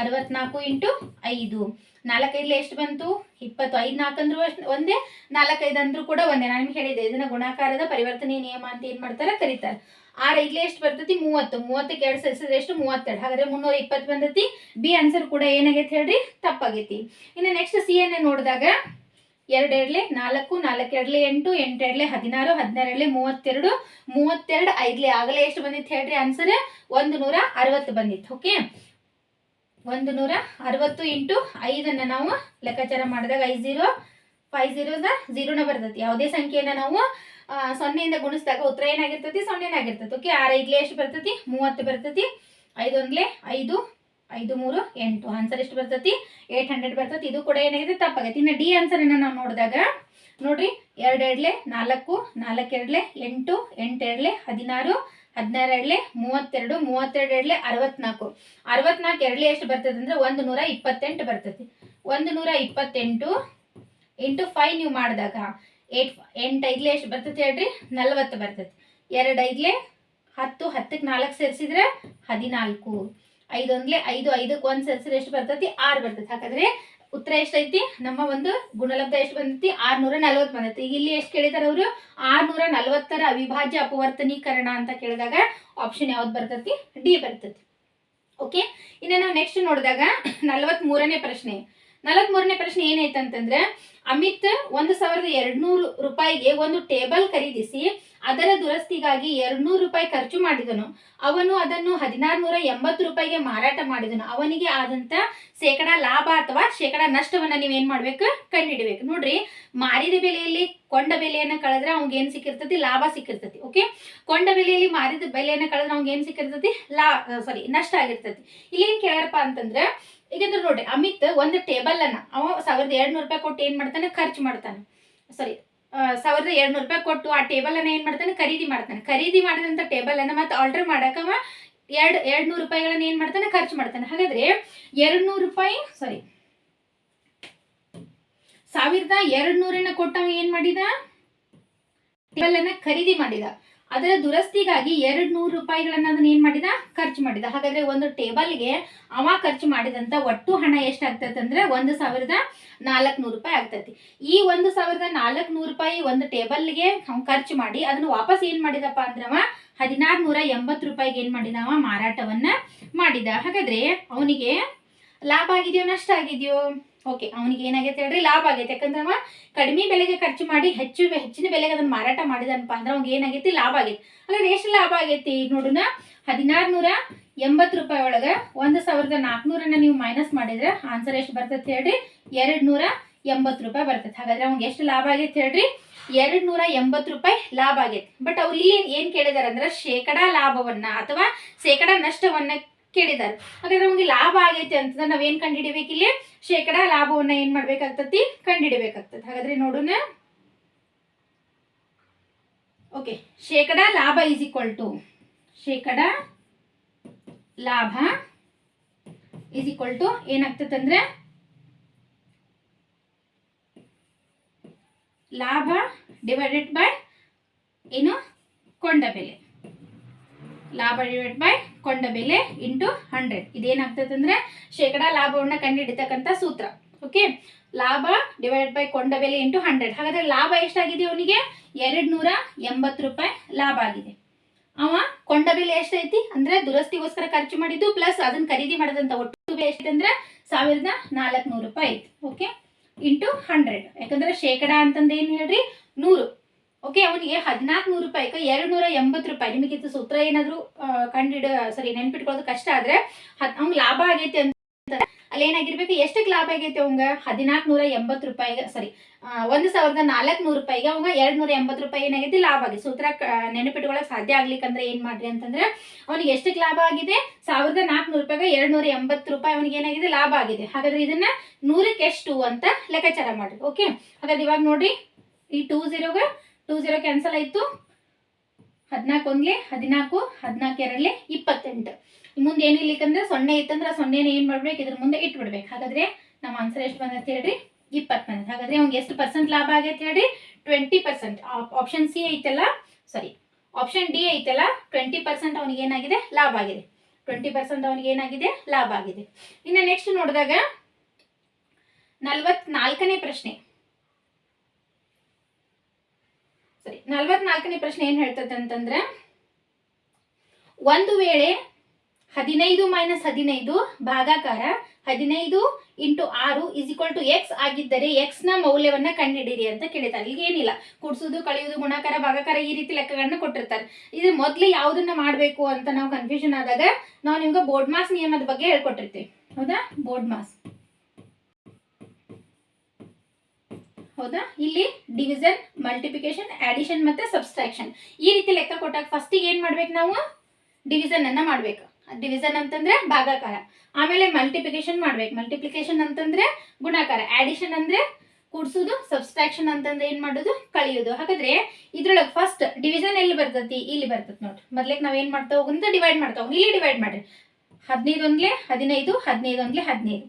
64 ಇಂಟು 5 4 ಎಷ್ಟು ಬಂತು 20. 5 4 ಅಂದ್ರೂ ಒಂದೇ, 4 5 ಅಂದ್ರೂ ಕೂಡ ಒಂದೇ. ನಾನು ನಿಮ್ಗೆ ಹೇಳಿದೆ ಇದನ್ನ ಗುಣಾಕಾರದ ಪರಿವರ್ತನೆ ನಿಯಮ ಅಂತ ಏನ್ ಮಾಡ್ತಾರೆ ಕರೀತಾರೆ. 6 5 ಎಷ್ಟು ಬರ್ತೈತಿ 30. 30ಕ್ಕೆ 2 ಸೇರಿಸಿದ್ರೆ ಎಷ್ಟು 32. ಹಾಗಾದ್ರೆ 320 ಬಂದೈತಿ. ಬಿ ಆನ್ಸರ್ ಕೂಡ ಏನಾಗೈತಿ ಹೇಳ್ರಿ ತಪ್ಪಾಗೈತಿ. ಇನ್ನು ನೆಕ್ಸ್ಟ್ ಸಿ ಅನ್ನ ನೋಡಿದಾಗ 2 2 4 4 2 8 8 2 16 16 32 32 5 ಆಗಲೇ ಎಷ್ಟು ಬಂದಿತ್ತು ಹೇಳ್ರಿ ಆನ್ಸರ್ 160 ಬಂದಿತ್ತು. ಓಕೆ, 160 ಇಂಟು 5 ನಾವು ಲೆಕ್ಕಾಚಾರ ಮಾಡಿದಾಗ 5 0 5 0 ನ ಬರ್ತೈತಿ. ಯಾವುದೇ ಸಂಖ್ಯೆಯನ್ನ ನಾವು 0 ಗುಣಿಸಿದಾಗ ಉತ್ತರ ಏನಾಗಿರ್ತೈತಿ 0 ಆಗಿರ್ತೈತಿ. ಓಕೆ, 6 5 ಎಷ್ಟು ಬರ್ತೈತಿ 30 ಬರ್ತೈತಿ. 5 1 5 5 3 8 ಆನ್ಸರ್ ಎಷ್ಟು ಬರ್ತೈತಿ 800 ಬರ್ತೈತಿ. ಇದು ಕೂಡ ಏನಾಗಿದೆ ತಪ್ಪಾಗೈತಿ. ಇನ್ನು ಡಿ ಆನ್ಸರ್ ಅನ್ನ ನಾವು ನೋಡಿದಾಗ ನೋಡ್ರಿ 2 2 4 4 2 8 8 2 16 16 32 32 64 64 2 ಎಷ್ಟು ಬರ್ತದೆ ಅಂದ್ರೆ 128 ಬರ್ತೈತಿ. 128 ಇಂಟು 5 ನೀವು ಮಾಡಿದಾಗ 8 8 ಎಷ್ಟು ಬರ್ತೈತಿ ಹೇಳ್ರಿ 40 ಬರ್ತೈತಿ. 2 5 10 10ಕ್ಕೆ 4 ಸೇರಿಸಿದ್ರೆ 14. 5 1 5 5ಕ್ಕೆ 1 ಸೇರಿಸಿದ್ರೆ ಎಷ್ಟು ಬರ್ತೈತಿ 6 ಬರ್ತೈತಿ. ಹಾಗಾದ್ರೆ ಉತ್ತರ ಎಷ್ಟೈತಿ ನಮ್ಮ ಒಂದು ಗುಣಲಬ್ಧ ಎಷ್ಟು ಬಂದೈತಿ 640 ಬಂದೈತಿ. ಈಗ ಇಲ್ಲಿ ಎಷ್ಟು ಕೇಳಿದಾರೆ ಅವರು 640ರ ಅವಿಭಾಜ್ಯ ಅಪವರ್ತನೀಕರಣ ಅಂತ ಕೇಳಿದಾಗ ಆಪ್ಷನ್ ಯಾವ್ದು ಬರ್ತೈತಿ ಡಿ ಬರ್ತೈತಿ. ಓಕೆ, ಇನ್ನು ನಾವು ನೆಕ್ಸ್ಟ್ ನೋಡಿದಾಗ 43ನೇ ಪ್ರಶ್ನೆ. 43ನೇ ಪ್ರಶ್ನೆ ಏನೈತಂತಂದ್ರೆ ಅಮಿತ್ 1200 ರೂಪಾಯಿಗೆ ಒಂದು ಟೇಬಲ್ ಖರೀದಿಸಿ ಅದರ ದುರಸ್ತಿಗಾಗಿ 200 ರೂಪಾಯಿ ಖರ್ಚು ಮಾಡಿದನು. ಅವನು ಅದನ್ನು 1680 ರೂಪಾಯಿಗೆ ಮಾರಾಟ ಮಾಡಿದನು. ಅವನಿಗೆ ಆದಂತ ಶೇಕಡಾ ಲಾಭ ಅಥವಾ ಶೇಕಡಾ ನಷ್ಟವನ್ನ ನೀವೇನ್ ಮಾಡ್ಬೇಕು ಕಂಡುಹಿಡಬೇಕು. ನೋಡ್ರಿ, ಮಾರಿದ ಬೆಲೆಯಲ್ಲಿ ಕೊಂಡ ಬೆಲೆಯನ್ನ ಕಳೆದ್ರೆ ಅವ್ನಿಗೆ ಏನ್ ಸಿಕ್ಕಿರ್ತತಿ ಲಾಭ ಸಿಕ್ಕಿರ್ತತಿ. ಓಕೆ, ಕೊಂಡ ಬೆಲೆಯಲ್ಲಿ ಮಾರಿದ ಬೆಲೆಯನ್ನ ಕಳೆದ್ರೆ ಅವ್ನಿಗೆ ಏನ್ ಸಿಕ್ಕಿರ್ತತಿ ನಷ್ಟ ಆಗಿರ್ತತಿ. ಇಲ್ಲಿ ಏನ್ ಕೇಳಾರಪ್ಪ ಅಂತಂದ್ರೆ ಈಗಂದ್ರೆ ನೋಡ್ರಿ ಅಮಿತ್ ಒಂದು ಟೇಬಲ್ ಅನ್ನ ಅವ 1200 ರೂಪಾಯಿ ಕೊಟ್ಟು ಏನ್ ಮಾಡ್ತಾನೆ ಖರ್ಚು ಮಾಡ್ತಾನೆ. 1200 ರೂಪಾಯಿ ಕೊಟ್ಟು ಆ ಟೇಬಲ್ ಅನ್ನ ಏನ್ ಮಾಡ್ತಾನೆ ಖರೀದಿ ಮಾಡ್ತಾನೆ. ಖರೀದಿ ಮಾಡಿದಂತ ಟೇಬಲ್ ಅನ್ನ ಮತ್ತೆ ಆಲ್ಟರ್ ಮಾಡಕ 200 ರೂಪಾಯಿಗಳನ್ನ ಏನ್ ಮಾಡ್ತಾನೆ ಖರ್ಚು ಮಾಡ್ತಾನೆ. ಹಾಗಾದ್ರೆ 200 ರೂಪಾಯಿ 1200 ಕೊಟ್ಟು ಅವ ಏನ್ ಮಾಡಿದ ಟೇಬಲ್ ಅನ್ನ ಖರೀದಿ ಮಾಡಿದ. ಅದರ ದುರಸ್ತಿಗಾಗಿ 200 ರೂಪಾಯಿಗಳನ್ನ ಅದನ್ನ ಏನ್ ಮಾಡಿದ ಖರ್ಚು ಮಾಡಿದ. ಹಾಗಾದ್ರೆ ಒಂದು ಟೇಬಲ್ಗೆ ಅವ ಖರ್ಚು ಮಾಡಿದಂತ ಒಟ್ಟು ಹಣ ಎಷ್ಟಾಗ್ತೈತೆ ಅಂದ್ರೆ 1400 ರೂಪಾಯಿ ಆಗ್ತೈತಿ. ಈ 1400 ರೂಪಾಯಿ ಒಂದು ಟೇಬಲ್ಗೆ ಅವ್ನು ಖರ್ಚು ಮಾಡಿ ಅದನ್ನ ವಾಪಸ್ ಏನ್ ಮಾಡಿದಪ್ಪ ಅಂದ್ರೆ ಅವ 1680 ರೂಪಾಯಿಗೆ ಏನ್ ಮಾಡಿದ ಅವ ಮಾರಾಟವನ್ನ ಮಾಡಿದ. ಹಾಗಾದ್ರೆ ಅವನಿಗೆ ಲಾಭ ಆಗಿದೆಯೋ ನಷ್ಟ ಆಗಿದೆಯೋ? ಓಕೆ, ಅವನಿಗೆ ಏನಾಗೈತೆ ಹೇಳ್ರಿ ಲಾಭ ಆಗೈತೆ. ಯಾಕಂದ್ರೆ ಅವ ಕಡಿಮೆ ಬೆಲೆಗೆ ಖರ್ಚು ಮಾಡಿ ಹೆಚ್ಚಿನ ಬೆಲೆಗೆ ಅದನ್ನ ಮಾರಾಟ ಮಾಡಿದನಪ್ಪ ಅಂದ್ರೆ ಅವ್ನಿಗೆ ಏನಾಗೈತಿ ಲಾಭ ಆಗೈತಿ. ಹಾಗಾದ್ರೆ ಎಷ್ಟು ಲಾಭ ಆಗೈತಿ ನೋಡೋಣ. 1680 ರೂಪಾಯಿ ಒಳಗೆ 1400 ನೀವು ಮೈನಸ್ ಮಾಡಿದ್ರೆ ಆನ್ಸರ್ ಎಷ್ಟು ಬರ್ತೈತಿ ಹೇಳ್ರಿ 280 ರೂಪಾಯಿ ಬರ್ತೈತಿ. ಹಾಗಾದ್ರೆ ಅವ್ನಿಗೆ ಎಷ್ಟು ಲಾಭ ಆಗೈತಿ ಹೇಳ್ರಿ 280 ರೂಪಾಯಿ ಲಾಭ ಆಗೈತಿ. ಬಟ್ ಅವ್ರು ಇಲ್ಲಿ ಏನ್ ಕೇಳಿದಾರೆ ಅಂದ್ರೆ ಶೇಕಡಾ ಲಾಭವನ್ನ ಅಥವಾ ಶೇಕಡಾ ನಷ್ಟವನ್ನ ಕೇಳಿದಾರೆ. ಹಾಗಾದ್ರೆ ನಮಗೆ ಲಾಭ ಆಗೈತೆ ಅಂತಂದ್ರೆ ನಾವೇನ್ ಕಂಡುಹಿಡಿಬೇಕು ಇಲ್ಲಿ ಶೇಕಡಾ ಲಾಭವನ್ನ ಏನ್ ಮಾಡ್ಬೇಕಾಗ್ತತಿ ಕಂಡುಹಿಡಿಬೇಕಾಗ್ತದೆ. ಹಾಗಾದ್ರೆ ನೋಡೋಣ. ಓಕೆ, ಶೇಕಡಾ ಲಾಭ ಈಸ್ ಈಕ್ವಲ್ ಟು ಶೇಕಡಾ ಲಾಭ ಈಸ್ ಈಕ್ವಲ್ ಟು ಏನಾಗ್ತದೆ ಅಂದ್ರೆ ಲಾಭ ಡಿವೈಡೆಡ್ ಬೈ ಏನು ಕೊಂಡ ಬೆಲೆ. ಲಾಭ ಡಿವೈಡ್ ಬೈ ಕೊಂಡ ಬೆಲೆ ಇಂಟು 100. ಇದೇನಾಗ್ತದೆ ಅಂದ್ರೆ ಶೇಕಡಾ ಲಾಭವನ್ನ ಕಂಡುಹಿಡಿತಕ್ಕಂಥ ಸೂತ್ರ. ಓಕೆ, ಲಾಭ ಡಿವೈಡ್ ಬೈ ಕೊಂಡ ಬೆಲೆ ಇಂಟು 100. ಹಾಗಾದ್ರೆ ಲಾಭ ಎಷ್ಟಾಗಿದೆ ಅವನಿಗೆ 280 ರೂಪಾಯಿ ಲಾಭ ಆಗಿದೆ. ಅವ ಕೊಂಡ ಬೆಲೆ ಎಷ್ಟೈತಿ ಅಂದ್ರೆ ದುರಸ್ತಿಗೋಸ್ಕರ ಖರ್ಚು ಮಾಡಿದ್ದು ಪ್ಲಸ್ ಅದನ್ನ ಖರೀದಿ ಮಾಡಿದಂತ ಒಟ್ಟು ಬೆಲೆ ಎಷ್ಟೈತೆ ಅಂದ್ರೆ 1400 ರೂಪಾಯಿ ಐತಿ. Okay, into 100. ಯಾಕಂದ್ರೆ ಶೇಕಡಾ ಅಂತಂದ್ರೆ ಏನ್ ಹೇಳ್ರಿ 100. ಓಕೆ, ಅವನಿಗೆ 1400 ರೂಪಾಯಿಗೆ 280 ರೂಪಾಯಿ. ನಿಮಗೆ ಇದು ಸೂತ್ರ ಏನಾದ್ರು ನೆನ್ಪಿಟ್ಕೊಳ್ಳೋದು ಕಷ್ಟ ಆದ್ರೆ ಅವ್ನಿಗೆ ಲಾಭ ಆಗೈತೆ ಅಂತ ಅಲ್ಲಿ ಏನಾಗಿರ್ಬೇಕು ಎಷ್ಟಕ್ಕೆ ಲಾಭ ಆಗೈತೆ ಅವಂಗ 1480 ರೂಪಾಯಿಗೆ 1400 ರೂಪಾಯಿಗೆ ಅವಾಗ 280 ರೂಪಾಯಿ ಏನಾಗೈತಿ ಲಾಭ ಆಗಿದೆ. ಸೂತ್ರ ನೆನಪಿಟ್ಕೊಳ್ಳೋಕೆ ಸಾಧ್ಯ ಆಗ್ಲಿಕ್ಕಂದ್ರೆ ಏನ್ ಮಾಡ್ರಿ ಅಂತಂದ್ರೆ ಅವನಿಗೆ ಎಷ್ಟಕ್ಕೆ ಲಾಭ ಆಗಿದೆ 1400 ರೂಪಾಯಿಗೆ 280 ರೂಪಾಯಿ ಅವನಿಗೆ ಏನಾಗಿದೆ ಲಾಭ ಆಗಿದೆ. ಹಾಗಾದ್ರೆ ಇದನ್ನ 100ಕ್ಕೆ ಎಷ್ಟು ಅಂತ ಲೆಕ್ಕಾಚಾರ ಮಾಡ್ರಿ. ಓಕೆ, ಹಾಗಾದ್ರೆ ಇವಾಗ ನೋಡ್ರಿ ಈ 2 0 ಕ್ಯಾನ್ಸಲ್ ಆಯ್ತು. 14 1 14 14 2 28. ಮುಂದೆ ಏನು ಇರ್ಲಿಕ್ಕಂದ್ರೆ 0 ಇತ್ತಂದ್ರೆ 0 ಏನ್ ಮಾಡ್ಬೇಕು ಇದ್ರ ಮುಂದೆ ಇಟ್ಬಿಡ್ಬೇಕು. ಹಾಗಾದ್ರೆ ನಮ್ಮ ಆನ್ಸರ್ ಎಷ್ಟು ಬಂದೈತೆ ಹೇಳ್ರಿ 20 ಬಂದೈತೆ. ಹಾಗಾದ್ರೆ ಅವ್ನಿಗೆ ಎಷ್ಟು ಪರ್ಸೆಂಟ್ ಲಾಭ ಆಗೈತೆ ಹೇಳ್ರಿ 20%. ಆಪ್ಷನ್ ಸಿ ಐತಲ್ಲ ಆಪ್ಷನ್ ಡಿ ಐತಲ್ಲ 20% ಅವನಿಗೆ ಏನಾಗಿದೆ ಲಾಭ ಆಗಿದೆ. 20% ಅವನಿಗೆ ಏನಾಗಿದೆ ಲಾಭ ಆಗಿದೆ. ಇನ್ನು ನೆಕ್ಸ್ಟ್ ನೋಡಿದಾಗ 44ನೇ ಪ್ರಶ್ನೆ. ಸರಿ, 44ನೇ ಪ್ರಶ್ನೆ ಏನ್ ಹೇಳ್ತದೆ ಅಂತಂದ್ರೆ, ಒಂದು ವೇಳೆ 15 - 15 ಭಾಗಾಕಾರ 15 × 6 = x ಆಗಿದ್ದರೆ x ನ ಮೌಲ್ಯವನ್ನ ಕಂಡುಹಿಡಿಯಿರಿ ಅಂತ ಕೇಳಿದ್ದಾರೆ. ಈಗ ಏನಿಲ್ಲ, ಕೂಡಿಸೋದು, ಕಳೆಯುವುದು, ಗುಣಾಕಾರ, ಭಾಗಾಕಾರ ಈ ರೀತಿ ಲೆಕ್ಕಗಳನ್ನ ಕೊಟ್ಟಿರ್ತಾರೆ. ಇದು ಮೊದಲು ಯಾವುದನ್ನ ಮಾಡಬೇಕು ಅಂತ ನಾವು ಕನ್ಫ್ಯೂಷನ್ ಆದಾಗ ನಾವು ನಿಮ್ಗೆ ಬೋರ್ಡ್ ಮಾಸ್ ನಿಯಮದ ಬಗ್ಗೆ ಹೇಳ್ಕೊಟ್ಟಿರ್ತೀವಿ. ಹೌದಾ, ಬೋರ್ಡ್ ಮಾಸ್. ಹೌದಾ, ಇಲ್ಲಿ ಡಿವಿಷನ್, ಮಲ್ಟಿಪ್ಲಿಕೇಶನ್, ಅಡಿಷನ್ ಮತ್ತೆ ಸಬ್ಸ್ಟ್ರಾಕ್ಷನ್ ಈ ರೀತಿ ಲೆಕ್ಕ ಕೊಟ್ಟಾಗ ಫಸ್ಟಿಗೆ ಏನ್ ಮಾಡ್ಬೇಕು ನಾವು, ಡಿವಿಷನ್ ಅನ್ನ ಮಾಡ್ಬೇಕು. ಡಿವಿಷನ್ ಅಂತಂದ್ರೆ ಭಾಗಾಕಾರ, ಆಮೇಲೆ ಮಲ್ಟಿಪ್ಲಿಕೇಶನ್ ಮಾಡ್ಬೇಕು. ಮಲ್ಟಿಪ್ಲಿಕೇಶನ್ ಅಂತಂದ್ರೆ ಗುಣಾಕಾರ, ಅಡಿಷನ್ ಅಂದ್ರೆ ಕೂಡ್ಸೋದು, ಸಬ್ಸ್ಟ್ರಾಕ್ಷನ್ ಅಂತಂದ್ರೆ ಏನ್ ಮಾಡೋದು, ಕಳಿಯೋದು. ಹಾಗಾದ್ರೆ ಇದ್ರೊಳಗೆ ಫಸ್ಟ್ ಡಿವಿಷನ್ ಎಲ್ಲಿ ಬರ್ತತಿ, ಇಲ್ಲಿ ಬರ್ತತಿ ನೋಡ್ರಿ. ಮೊದ್ಲಿಗೆ ನಾವ್ ಏನ್ ಮಾಡ್ತಾ ಹೋಗುಂತ ಡಿವೈಡ್ ಮಾಡ್ತಾ ಹೋಗಿ, ಇಲ್ಲಿ ಡಿವೈಡ್ ಮಾಡ್ರಿ. 15 × 15 15 × 15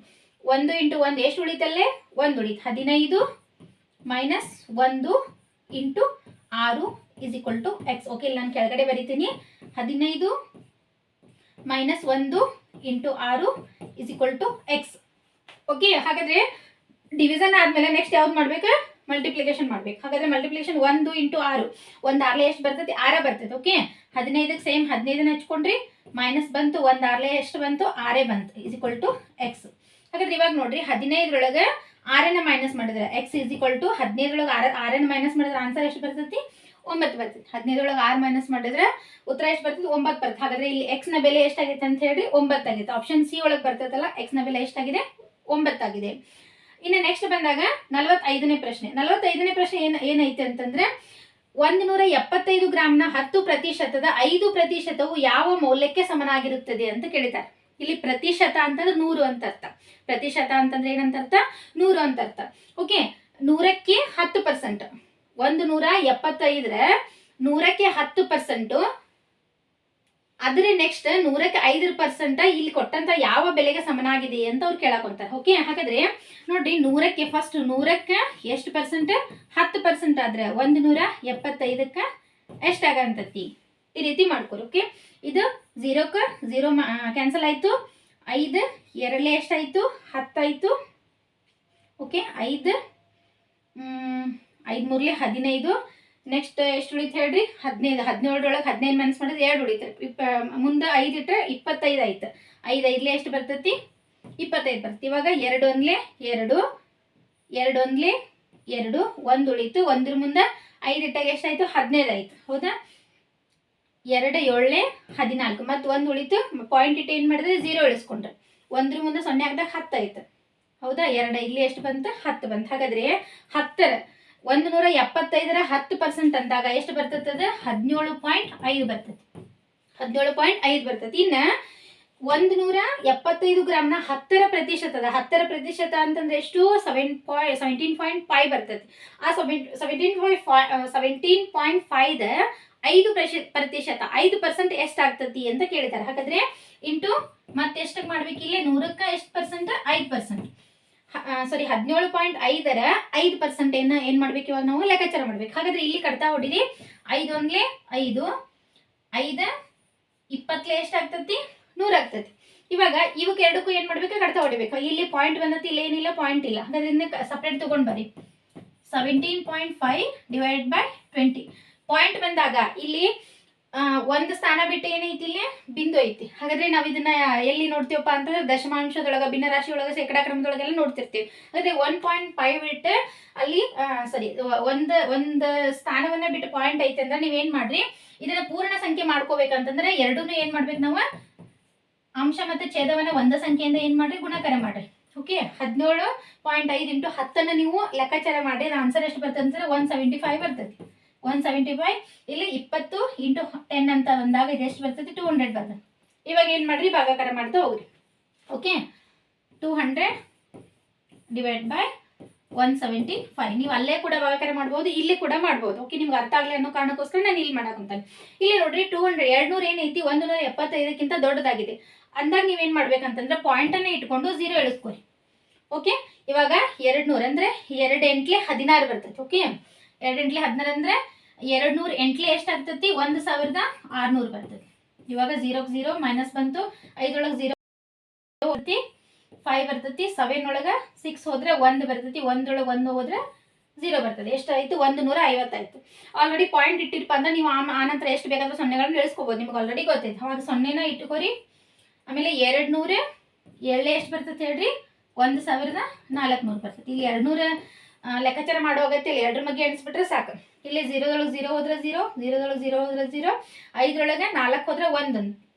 1 × 1 ಎಷ್ಟು ಉಳಿತಲ್ಲೇ, 1 ಉಳಿತು. 15 - 1 × 6 = x. ಓಕೆ, ಇಲ್ಲಿ ನಾನು ಕೆಳಗಡೆ ಬರೀತೀನಿ. 15 - 1 × 6 = x. ಓಕೆ, ಹಾಗಾದ್ರೆ ಡಿವಿಷನ್ ಆದ್ಮೇಲೆ ನೆಕ್ಸ್ಟ್ ಯಾವ್ದು ಮಾಡ್ಬೇಕು, ಮಲ್ಟಿಪ್ಲಿಕೇಶನ್ ಮಾಡ್ಬೇಕು. ಹಾಗಾದ್ರೆ ಮಲ್ಟಿಪ್ಲಿಕೇಶನ್ 1 × 6 1 6 ಎಷ್ಟು ಬರ್ತೈತಿ, 6 ಬರ್ತೈತಿ. ಓಕೆ, 15ಕ್ಕೆ ಸೇಮ್ 15 ಹಚ್ಕೊಂಡ್ರಿ, ಮೈನಸ್ ಬಂತು, 1 6 ಎಷ್ಟು ಬಂತು, 6 ಬಂತು, = x. ಹಾಗಾದ್ರೆ ಇವಾಗ ನೋಡ್ರಿ, 15ರೊಳಗೆ 6ನ ಮೈನಸ್ ಮಾಡಿದ್ರೆ x = 15ರೊಳಗೆ 6ನ ಮೈನಸ್ ಮಾಡಿದ್ರೆ ಆನ್ಸರ್ ಎಷ್ಟು ಬರ್ತೈತಿ, 9 ಬರ್ತೈತಿ. 15ರೊಳಗೆ 6 ಮೈನಸ್ ಮಾಡಿದ್ರೆ ಉತ್ತರ ಎಷ್ಟು ಬರ್ತೈತಿ, 9 ಬರ್ತೈತಿ. ಹಾಗಾದ್ರೆ ಇಲ್ಲಿ x ನ ಬೆಲೆ ಎಷ್ಟಾಗೈತೆ ಅಂತ ಹೇಳಿ 9 ಆಗೈತೆ. ಆಪ್ಷನ್ ಸಿ ಒಳಗೆ ಬರ್ತೈತಲ್ಲ, x ನ ಬೆಲೆ ಎಷ್ಟಾಗಿದೆ, 9 ಆಗಿದೆ. ಇನ್ನು ನೆಕ್ಸ್ಟ್ ಬಂದಾಗ 45ನೇ ಪ್ರಶ್ನೆ. 45ನೇ ಪ್ರಶ್ನೆ ಏನೈತೆ ಅಂತಂದ್ರೆ, 175 ಗ್ರಾಮ್ನ 10% 5% ಯಾವ ಮೌಲ್ಯಕ್ಕೆ ಸಮನಾಗಿರುತ್ತದೆ ಅಂತ ಕೇಳಿದ್ದಾರೆ. ಇಲ್ಲಿ ಪ್ರತಿಶತ ಅಂತಂದ್ರೆ 100 ಅಂತ ಅರ್ಥ. ಪ್ರತಿಶತ ಅಂತಂದ್ರೆ ಏನಂತ ಅರ್ಥ, 100 ಅಂತ ಅರ್ಥ. ಓಕೆ, 100ಕ್ಕೆ 10%. 175ರ 100ಕ್ಕೆ 10%, ಆದ್ರೆ ನೆಕ್ಸ್ಟ್ 100ಕ್ಕೆ 5% ಇಲ್ಲಿ ಕೊಟ್ಟಂತ ಯಾವ ಬೆಲೆಗೆ ಸಮನಾಗಿದೆ ಅಂತ ಅವ್ರು ಕೇಳಕೊಂತಾರೆ. ಓಕೆ, ಹಾಗಾದ್ರೆ ನೋಡ್ರಿ, 100ಕ್ಕೆ ಫಸ್ಟ್ 100ಕ್ಕೆ ಎಷ್ಟು ಪರ್ಸೆಂಟ್, 10% ಆದ್ರೆ 175ಕ್ಕೆ ಎಷ್ಟಾಗಂತತಿ, ಈ ರೀತಿ ಮಾಡ್ಕೊರಿ. ಓಕೆ, ಇದು 0ಕ್ಕೆ 0 ಕ್ಯಾನ್ಸಲ್ ಆಯ್ತು. 5 2 ಎಷ್ಟಾಯ್ತು, 10 ಆಯ್ತು. ಓಕೆ, 5 5 3 15. ನೆಕ್ಸ್ಟ್ ಎಷ್ಟು ಉಳಿತು ಹೇಳ್ರಿ, 15. 17ರೊಳಗೆ 15 ಮೈನಸ್ ಮಾಡಿದ್ರೆ 2 ಉಳಿತು. ಮುಂದೆ 5 ಇಟ್ಟರೆ 25 ಆಯ್ತು. 5 5 ಎಷ್ಟು ಬರ್ತೈತಿ, 25 ಬರ್ತೈತಿ. ಇವಾಗ 2 1 2 2 1 2 1 ಉಳಿತು. 1ರ ಮುಂದೆ 5 ಇಟ್ಟಾಗ ಎಷ್ಟಾಯ್ತು, 15 ಆಯ್ತು. ಹೌದಾ, 2 7 14 ಮತ್ತು 1 ಉಳಿತು. ಪಾಯಿಂಟ್ ಇಟ್ಟು ಏನು ಮಾಡಿದ್ರೆ 0 ಇಳಿಸ್ಕೊಂಡ್ರೆ 1ರ ಮುಂದೆ 0 ಹಾಕಿದಾಗ 10 ಆಯ್ತು. ಹೌದಾ, 2 ಇಲ್ಲಿ ಎಷ್ಟು ಬಂತು, 10 ಬಂತು. ಹಾಗಾದ್ರೆ 10ರ 175ರ 10% ಅಂದಾಗ ಎಷ್ಟು ಬರ್ತದೆ, 17.5 ಬರ್ತದೆ. 17.5 ಬರ್ತದೆ. ಇನ್ನು 175 ಗ್ರಾಮ್ನ 10% ಅಂತಂದ್ರೆ ಎಷ್ಟು, 17.5 ಬರ್ತದೆ. ಆ 17.5ದ 5% ಎಷ್ಟಾಗ್ತತಿ ಅಂತ ಕೇಳಿದ್ದಾರೆ. ಹಾಗಾದ್ರೆ ಇಂಟು ಮತ್ತೆ ಎಷ್ಟಕ್ಕೆ ಮಾಡ್ಬೇಕು, ಇಲ್ಲಿ 100ಕ್ಕೆ ಎಷ್ಟು ಪರ್ಸೆಂಟ್, 5%. ಸಾರಿ, 17.5ರ 5% ಏನ್ ಮಾಡ್ಬೇಕು, ಇವಾಗ ನಾವು ಲೆಕ್ಕಾಚಾರ ಮಾಡ್ಬೇಕು. ಹಾಗಾದ್ರೆ ಇಲ್ಲಿ ಕಟ್ತಾ ಹೊಡಿರಿ. 5 1 5 5 20 ಎಷ್ಟಾಗ್ತತಿ, 100 ಆಗ್ತತಿ. ಇವಾಗ ಇವಕ್ಕೆ ಎರಡಕ್ಕೂ ಏನ್ ಮಾಡ್ಬೇಕು, ಕಟ್ತಾ ಹೊಡಿಬೇಕು. ಇಲ್ಲಿ ಪಾಯಿಂಟ್ ಬಂದತಿ, ಇಲ್ಲಿ ಏನಿಲ್ಲ, ಪಾಯಿಂಟ್ ಇಲ್ಲ. ಹಾಗಾದ್ರೆ ಇದನ್ನ ಸಪ್ರೇಟ್ ತಗೊಂಡ್ ಬರ್ರಿ. 17.5 / 20 ಪಾಯಿಂಟ್ ಬಂದಾಗ ಇಲ್ಲಿ ಒಂದು ಸ್ಥಾನ ಬಿಟ್ಟು ಏನೈತಿ, ಇಲ್ಲಿ ಬಿಂದು ಐತಿ. ಹಾಗಾದ್ರೆ ನಾವು ಇದನ್ನ ಎಲ್ಲಿ ನೋಡ್ತೀವಪ್ಪ ಅಂತಂದ್ರೆ ದಶಮಾಂಶದೊಳಗೆ, ಭಿನ್ನರಾಶಿ ಒಳಗೆ, ಶೇಕಡಾ ಕ್ರಮದೊಳಗೆಲ್ಲ ನೋಡ್ತಿರ್ತೀವಿ. ಹಾಗಾದ್ರೆ 1.5 ಬಿಟ್ಟು ಅಲ್ಲಿ ಒಂದು ಸ್ಥಾನವನ್ನ ಬಿಟ್ಟು ಪಾಯಿಂಟ್ ಐತೆ ಅಂದ್ರೆ ನೀವೇನ್ ಮಾಡ್ರಿ, ಇದನ್ನ ಪೂರ್ಣ ಸಂಖ್ಯೆ ಮಾಡ್ಕೋಬೇಕಂತಂದ್ರೆ ಎರಡೂನು ಏನ್ ಮಾಡ್ಬೇಕು ನಾವು, ಅಂಶ ಮತ್ತೆ ಛೇದವನ್ನ ಒಂದ ಸಂಖ್ಯೆಯಿಂದ ಏನ್ ಮಾಡ್ರಿ, ಗುಣಾಕಾರ ಮಾಡ್ರಿ. ಓಕೆ, 17.5 × 10 ನೀವು ಲೆಕ್ಕಾಚಾರ ಮಾಡ್ರಿ. ಆನ್ಸರ್ ಎಷ್ಟು ಬರ್ತದೆ ಅಂದ್ರೆ 175 ಬರ್ತದೆ. 175 ಇಲ್ಲಿ 20 × 10 ಅಂತ ಬಂದಾಗ ಇದೆಷ್ಟು ಬರ್ತದೆ, 200 ಬರ್ತದೆ. ಇವಾಗ ಏನ್ ಮಾಡ್ರಿ, ಭಾಗಾಕಾರ ಮಾಡ್ತಾ ಹೋಗ್ರಿ. ಓಕೆ, 200 / 175. ನೀವು ಅಲ್ಲೇ ಕೂಡ ಭಾಗಾಕಾರ ಮಾಡ್ಬೋದು, ಇಲ್ಲಿ ಕೂಡ ಮಾಡ್ಬೋದು. ಓಕೆ, ನಿಮ್ಗೆ ಅರ್ಥ ಆಗಲಿ ಅನ್ನೋ ಕಾರಣಕ್ಕೋಸ್ಕರ ನಾನು ಇಲ್ಲಿ ಮಾಡಾಕಂತಾನೆ. ಇಲ್ಲಿ ನೋಡ್ರಿ, 200 ಏನೈತಿ, 175ಕ್ಕಿಂತ ದೊಡ್ಡದಾಗಿದೆ ಅಂದಾಗ ನೀವೇನ್ ಮಾಡ್ಬೇಕಂತಂದ್ರೆ ಪಾಯಿಂಟ್ ಅನ್ನ ಇಟ್ಕೊಂಡು 0 ಇಳಿಸ್ಕೊರಿ. ಓಕೆ, ಇವಾಗ 200 ಅಂದ್ರೆ 2 8 16 ಬರ್ತೈತಿ. ಓಕೆ, 2 8 16 ಅಂದ್ರೆ 200 8 ಎಷ್ಟಾಗ್ತತಿ, 1600 ಬರ್ತೈತಿ. ಇವಾಗ 0 0 ಮೈನಸ್ ಬಂತು, 5 0 5 ಬರ್ತೈತಿ. 7 ಒಳಗೆ 6 ಹೋದ್ರೆ 1 ಬರ್ತೈತಿ. 1 ಒಳಗೆ 1 ಹೋದ್ರೆ 0 ಬರ್ತದೆ. ಎಷ್ಟಾಯಿತು? 150 ಆಯಿತು. ಆಲ್ರೆಡಿ ಪಾಯಿಂಟ್ ಇಟ್ಟಿರಪ್ಪ ಅಂದ್ರೆ ನೀವು ಆನಂತರ ಎಷ್ಟು ಬೇಕಾದ್ರೂ ಸೊನ್ನೆಗಳನ್ನ ಇಳಿಸ್ಕೋಬೋದು. ನಿಮ್ಗೆ ಆಲ್ರೆಡಿ ಗೊತ್ತೈತೆ. ಅವಾಗ ಸೊನ್ನೆನ ಇಟ್ಕೋರಿ. ಆಮೇಲೆ 200 ಎಳ್ಳೆ ಎಷ್ಟು ಬರ್ತೈತೆ ಹೇಳ್ರಿ? 1400 ಬರ್ತೈತಿ. ಇಲ್ಲಿ 200 ಲೆಕ್ಕಾಚಾರ ಮಾಡೋ ಅಗತ್ಯ ಇಲ್ಲ. 2 ಬಗ್ಗೆ ಎಣಿಸ್ಬಿಟ್ರೆ ಸಾಕು. ಇಲ್ಲಿ 0 0 ಹೋದ್ರೆ 0, 0 0 ಹೋದ್ರೆ 0, 5 4 ಹೋದ್ರೆ 1,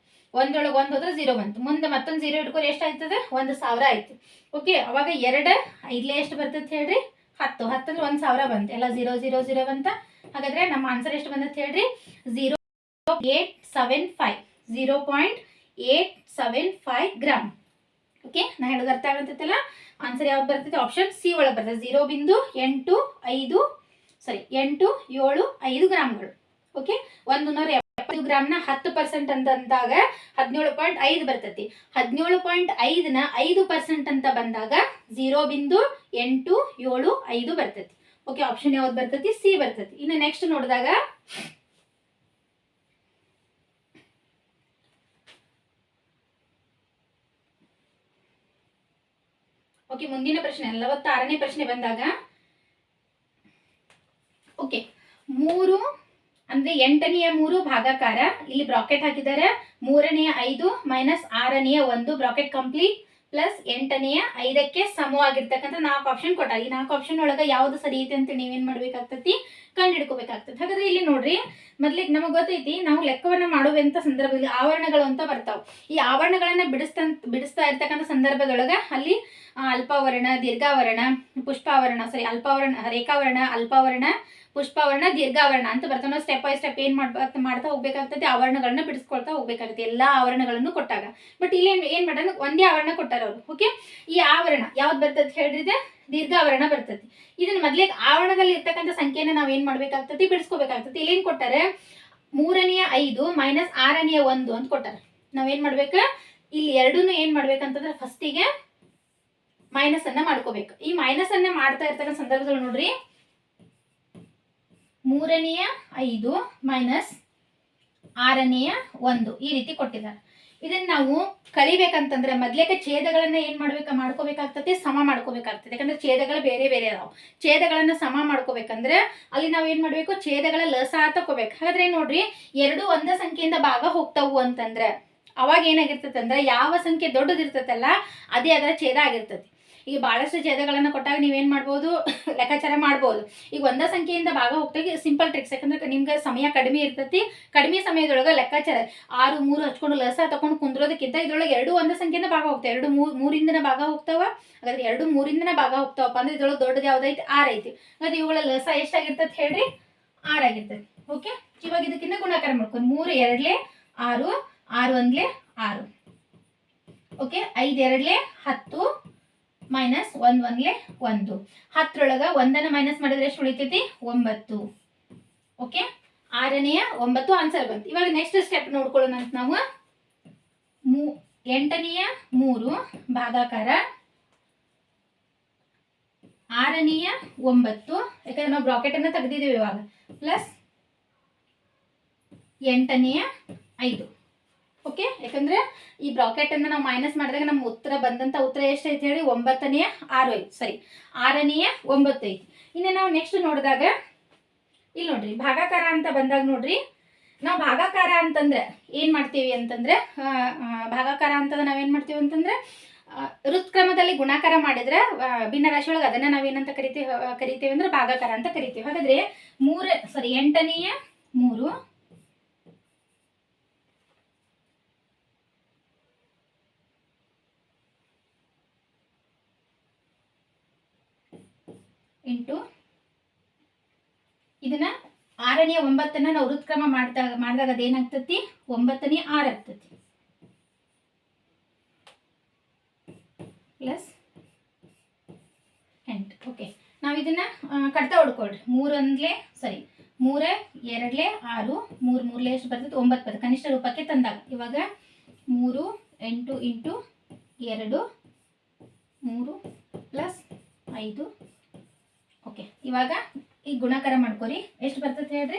1 ಹೋದ್ರೆ 0 ಬಂತು. ಮುಂದೆ ಮತ್ತೊಂದು 0 ಇಟ್ಕೊಂಡು ಎಷ್ಟಾಯ್ತದೆ? 1000 ಆಯ್ತು. ಓಕೆ, ಅವಾಗ 2 5 ಎಷ್ಟು ಬರ್ತೈತೆ ಹೇಳ್ರಿ? 10. 10 ಅಂದ್ರೆ 1000 ಬಂತು. ಎಲ್ಲ 0 0 0 ಬಂತ. ಹಾಗಾದ್ರೆ ನಮ್ಮ ಆನ್ಸರ್ ಎಷ್ಟು ಬಂದೈತೆ ಹೇಳ್ರಿ? 0.875 0.875 ಗ್ರಾಮ್. ಓಕೆ, ನಾ ಹೇಳೋದು ಅರ್ಥ ಆಗಂತೈತಲ್ಲ? ಆನ್ಸರ್ ಯಾವ್ದು ಬರ್ತೈತೆ? ಆಪ್ಷನ್ ಸಿ ಒಳಗೆ ಬರ್ತದೆ. 0.875 ಗ್ರಾಮ್ಗಳು. ಓಕೆ, 170 ಗ್ರಾಮ್ನ 10% ಅಂತಂದಾಗ 17.5 ಬರ್ತೈತಿ. 17.5ನ 5% ಅಂತ ಬಂದಾಗ 0.875 ಬರ್ತೈತಿ. ಓಕೆ, ಆಪ್ಷನ್ ಯಾವ್ದು ಬರ್ತೈತಿ? ಸಿ ಬರ್ತೈತಿ. ಇನ್ನು ನೆಕ್ಸ್ಟ್ ನೋಡಿದಾಗ ಓಕೆ, ಮುಂದಿನ ಪ್ರಶ್ನೆ 46ನೇ ಪ್ರಶ್ನೆ ಬಂದಾಗ ಓಕೆ, 3 ಅಂದ್ರೆ 8ನೇ 3 ಭಾಗಾಕಾರ. ಇಲ್ಲಿ ಬ್ರಾಕೆಟ್ ಹಾಕಿದ್ದಾರೆ. 3ನೇ 5 ಮೈನಸ್ 6ನೇ 1 ಬ್ರಾಕೆಟ್ ಕಂಪ್ಲೀಟ್ ಪ್ಲಸ್ 8ನೇ 5ಕ್ಕೆ ಸಮವಾಗಿರ್ತಕ್ಕಂಥ 4 ಆಪ್ಷನ್ ಕೊಟ್ಟಾಗ ಈ 4 ಆಪ್ಷನ್ ಒಳಗೆ ಯಾವ್ದು ಸರಿ ಐತೆ ಅಂತ ನೀವೇನ್ ಮಾಡ್ಬೇಕಾಗ್ತತಿ? ಕಂಡು ಹಿಡ್ಕೋಬೇಕಾಗ್ತದೆ. ಹಾಗಾದ್ರೆ ಇಲ್ಲಿ ನೋಡ್ರಿ, ಮೊದ್ಲಿಗೆ ನಮಗೆ ಗೊತ್ತೈತಿ ನಾವು ಲೆಕ್ಕವನ್ನ ಮಾಡುವಂತ ಸಂದರ್ಭದಲ್ಲಿ ಆವರಣಗಳು ಅಂತ ಬರ್ತಾವೆ. ಈ ಆವರಣಗಳನ್ನ ಬಿಡಿಸ್ತಾ ಇರ್ತಕ್ಕಂಥ ಸಂದರ್ಭದೊಳಗ ಅಲ್ಲಿ ಅಲ್ಪಾವರಣ, ದೀರ್ಘಾವರಣ, ಪುಷ್ಪಾವರಣ, ಅಲ್ಪಾವರಣ, ರೇಖಾವರಣ, ಅಲ್ಪಾವರಣ, ಪುಷ್ಪಾವರಣ, ದೀರ್ಘಾವರಣ ಅಂತ ಬರ್ತಾವೆ. ನಾವು ಸ್ಟೆಪ್ ಬೈ ಸ್ಟೆಪ್ ಏನ್ ಮಾಡ್ತಾ ಹೋಗ್ಬೇಕಾಗ್ತದೆ? ಆವರಣಗಳನ್ನ ಬಿಡಿಸ್ಕೊಳ್ತಾ ಹೋಗ್ಬೇಕಾಗುತ್ತೆ ಎಲ್ಲಾ ಆವರಣಗಳನ್ನು ಕೊಟ್ಟಾಗ. ಬಟ್ ಇಲ್ಲಿ ಏನ್ ಮಾಡೋಣ? ಒಂದೇ ಆವರಣ ಕೊಟ್ಟಾರ ಅವರು. ಓಕೆ, ಈ ಆವರಣ ಯಾವ್ದು ಬರ್ತದೆ ಹೇಳ್ರಿದೆ? ದೀರ್ಘಾವರಣ ಬರ್ತದೆ. ಇದನ್ನ ಮೊದ್ಲಿಗೆ ಆವರಣದಲ್ಲಿ ಇರ್ತಕ್ಕಂಥ ಸಂಖ್ಯೆನ ನಾವ್ ಏನ್ ಮಾಡ್ಬೇಕಾಗ್ತತಿ? ಬಿಡಿಸ್ಕೋಬೇಕಾಗ್ತತಿ. ಇಲ್ಲಿ ಏನ್ ಕೊಟ್ಟಾರೆ? 3ನೇ 5 ಮೈನಸ್ 6ನೇ 1 ಅಂತ ಕೊಟ್ಟಾರ. ನಾವೇನ್ ಮಾಡ್ಬೇಕ? ಇಲ್ಲಿ ಎರಡೂನು ಏನ್ ಮಾಡ್ಬೇಕಂತಂದ್ರೆ ಫಸ್ಟಿಗೆ ಮೈನಸ್ ಅನ್ನ ಮಾಡ್ಕೋಬೇಕು. ಈ ಮೈನಸ್ ಅನ್ನ ಮಾಡ್ತಾ ಇರ್ತಕ್ಕಂಥ ಸಂದರ್ಭದಲ್ಲಿ ನೋಡ್ರಿ, 3ನೇ 5 ಮೈನಸ್ 6ನೇ 1 ಈ ರೀತಿ ಕೊಟ್ಟಿದ್ದಾರೆ. ಇದನ್ನ ನಾವು ಕಳಿಬೇಕಂತಂದ್ರೆ ಮೊದ್ಲೇಕ ಛೇದಗಳನ್ನ ಏನ್ ಮಾಡ್ಕೋಬೇಕಾಗ್ತದೆ? ಸಮ ಮಾಡ್ಕೋಬೇಕಾಗ್ತದೆ. ಯಾಕಂದ್ರೆ ಛೇದಗಳು ಬೇರೆ ಬೇರೆ ಅದಾವ. ಛೇದಗಳನ್ನ ಸಮ ಮಾಡ್ಕೋಬೇಕಂದ್ರೆ ಅಲ್ಲಿ ನಾವ್ ಏನ್ ಮಾಡ್ಬೇಕು? ಛೇದಗಳ ಲಸ ತಕೋಬೇಕು. ಹಾಗಾದ್ರೆ ನೋಡ್ರಿ, ಎರಡು ಒಂದೇ ಸಂಖ್ಯೆಯಿಂದ ಭಾಗ ಹೋಗ್ತಾವು ಅಂತಂದ್ರೆ ಅವಾಗ ಏನಾಗಿರ್ತದೆ ಅಂದ್ರೆ ಯಾವ ಸಂಖ್ಯೆ ದೊಡ್ಡದಿರ್ತತಲ್ಲ ಅದೇ ಅದರ ಛೇದ ಆಗಿರ್ತದೆ. ಈಗ ಬಹಳಷ್ಟು ಛೇದಗಳನ್ನ ಕೊಟ್ಟಾಗ ನೀವೇನ್ ಮಾಡ್ಬೋದು? ಲೆಕ್ಕಾಚಾರ ಮಾಡ್ಬೋದು. ಈಗ ಒಂದೇ ಸಂಖ್ಯೆಯಿಂದ ಭಾಗ ಹೋಗ್ತಾಗ ಸಿಂಪಲ್ ಟ್ರಿಕ್ಸ್. ಯಾಕಂದ್ರೆ ನಿಮ್ಗೆ ಸಮಯ ಕಡಿಮೆ ಇರ್ತೈತಿ. ಕಡಿಮೆ ಸಮಯದೊಳಗೆ ಲೆಕ್ಕಾಚಾರ 6 3 ಹಚ್ಕೊಂಡು ಲಸ ತಕೊಂಡು ಕುಂದ್ರೋದಕ್ಕಿಂತ ಇದ್ರೊಳಗೆ ಎರಡು ಒಂದೇ ಸಂಖ್ಯೆಯಿಂದ ಭಾಗ ಹೋಗ್ತಾವೆ. 2 3 ಭಾಗ ಹೋಗ್ತಾವ. ಹಾಗಾದ್ರೆ 2 3 ಭಾಗ ಹೋಗ್ತಾವಪ್ಪ ಅಂದ್ರೆ ಇದ್ರೊಳಗೆ ದೊಡ್ಡದು ಯಾವ್ದೈತಿ? 6 ಐತಿ. ಹಾಗಾದ್ರೆ ಇವುಗಳ ಲಸ ಎಷ್ಟಾಗಿರ್ತದೆ ಹೇಳ್ರಿ? 6 ಆಗಿರ್ತದೆ. ಓಕೆ, ಇವಾಗ ಇದಕ್ಕಿಂತ ಗುಣಾಕಾರ ಮಾಡ್ಕೊಂಡು 3 2 6 6 1 6. Okay, 5 2 10 minus 1 1 1. 10ರೊಳಗ 1ನ್ನ ಮೈನಸ್ ಮಾಡಿದ್ರೆ ಎಷ್ಟು ಉಳಿತೈತಿ? 9. ಓಕೆ, 6ನೇ 9 ಆನ್ಸರ್ ಬಂತು. ಇವಾಗ ನೆಕ್ಸ್ಟ್ ಸ್ಟೆಪ್ ನೋಡ್ಕೊಳ್ಳೋಣ ಅಂತ ನಾವು. 8ನೇ 3 ಭಾಗಾಕಾರ 6ನೇ 9, ಯಾಕಂದ್ರೆ ನಾವು ಬ್ರಾಕೆಟ್ ಅನ್ನ ತೆಗೆದಿದ್ದೀವಿ ಇವಾಗ, ಪ್ಲಸ್ 8ನೇ 5. ಓಕೆ, ಯಾಕಂದ್ರೆ ಈ ಬ್ರಾಕೆಟ್ ಅನ್ನ ನಾವು ಮೈನಸ್ ಮಾಡಿದಾಗ ನಮ್ಮ ಉತ್ತರ ಬಂದಂತ ಉತ್ತರ ಎಷ್ಟೈತಿ ಹೇಳಿ? 9ನೇ 6 ಐತಿ. 6ನೇ 9 ಐತಿ. ಇನ್ನು ನಾವು ನೆಕ್ಸ್ಟ್ ನೋಡಿದಾಗ ಇಲ್ಲಿ ನೋಡ್ರಿ, ಭಾಗಾಕಾರ ಅಂತ ಬಂದಾಗ ನೋಡ್ರಿ, ನಾವು ಭಾಗಾಕಾರ ಅಂತಂದ್ರೆ ಏನ್ ಮಾಡ್ತೀವಿ ಅಂತಂದ್ರೆ ಭಾಗಾಕಾರ ಅಂತ ನಾವೇನ್ ಮಾಡ್ತೀವಿ ಅಂತಂದ್ರೆ ಋತ್ಕ್ರಮದಲ್ಲಿ ಗುಣಾಕಾರ ಮಾಡಿದ್ರೆ ಭಿನ್ನ ರಾಶಿ ಒಳಗೆ ಅದನ್ನ ನಾವೇನಂತ ಕರಿತೀವಿ ಅಂದ್ರೆ ಭಾಗಾಕಾರ ಅಂತ ಕರಿತೀವಿ. ಹಾಗಾದ್ರೆ 8ನೇ 3 ಇಂಟು ಇದನ್ನ 6ನೇ 9ನ್ನ ನಾವು ವೃತ್ಕ್ರಮ ಮಾಡಿದಾಗ ಅದೇನಾಗ್ತತಿ? 9ನೇ 6 ಆಗ್ತತಿ. ಪ್ಲಸ್ 8. ಓಕೆ, ನಾವು ಇದನ್ನ ಕಡ್ತಾ ಹೊಡ್ಕೊಳ್ರಿ. 3 1 3 2 6 3 3 ಎಷ್ಟು ಬರ್ತದೆ? 9 ಬರ್ತದೆ ಕನಿಷ್ಠ ರೂಪಕ್ಕೆ ತಂದಾಗ. ಇವಾಗ 3 8 ಇಂಟು 2 3 ಪ್ಲಸ್ 5. ಓಕೆ, ಇವಾಗ ಈ ಗುಣಾಕಾರ ಮಾಡ್ಕೊರಿ. ಎಷ್ಟು ಬರ್ತದೆ ಹೇಳ್ರಿ?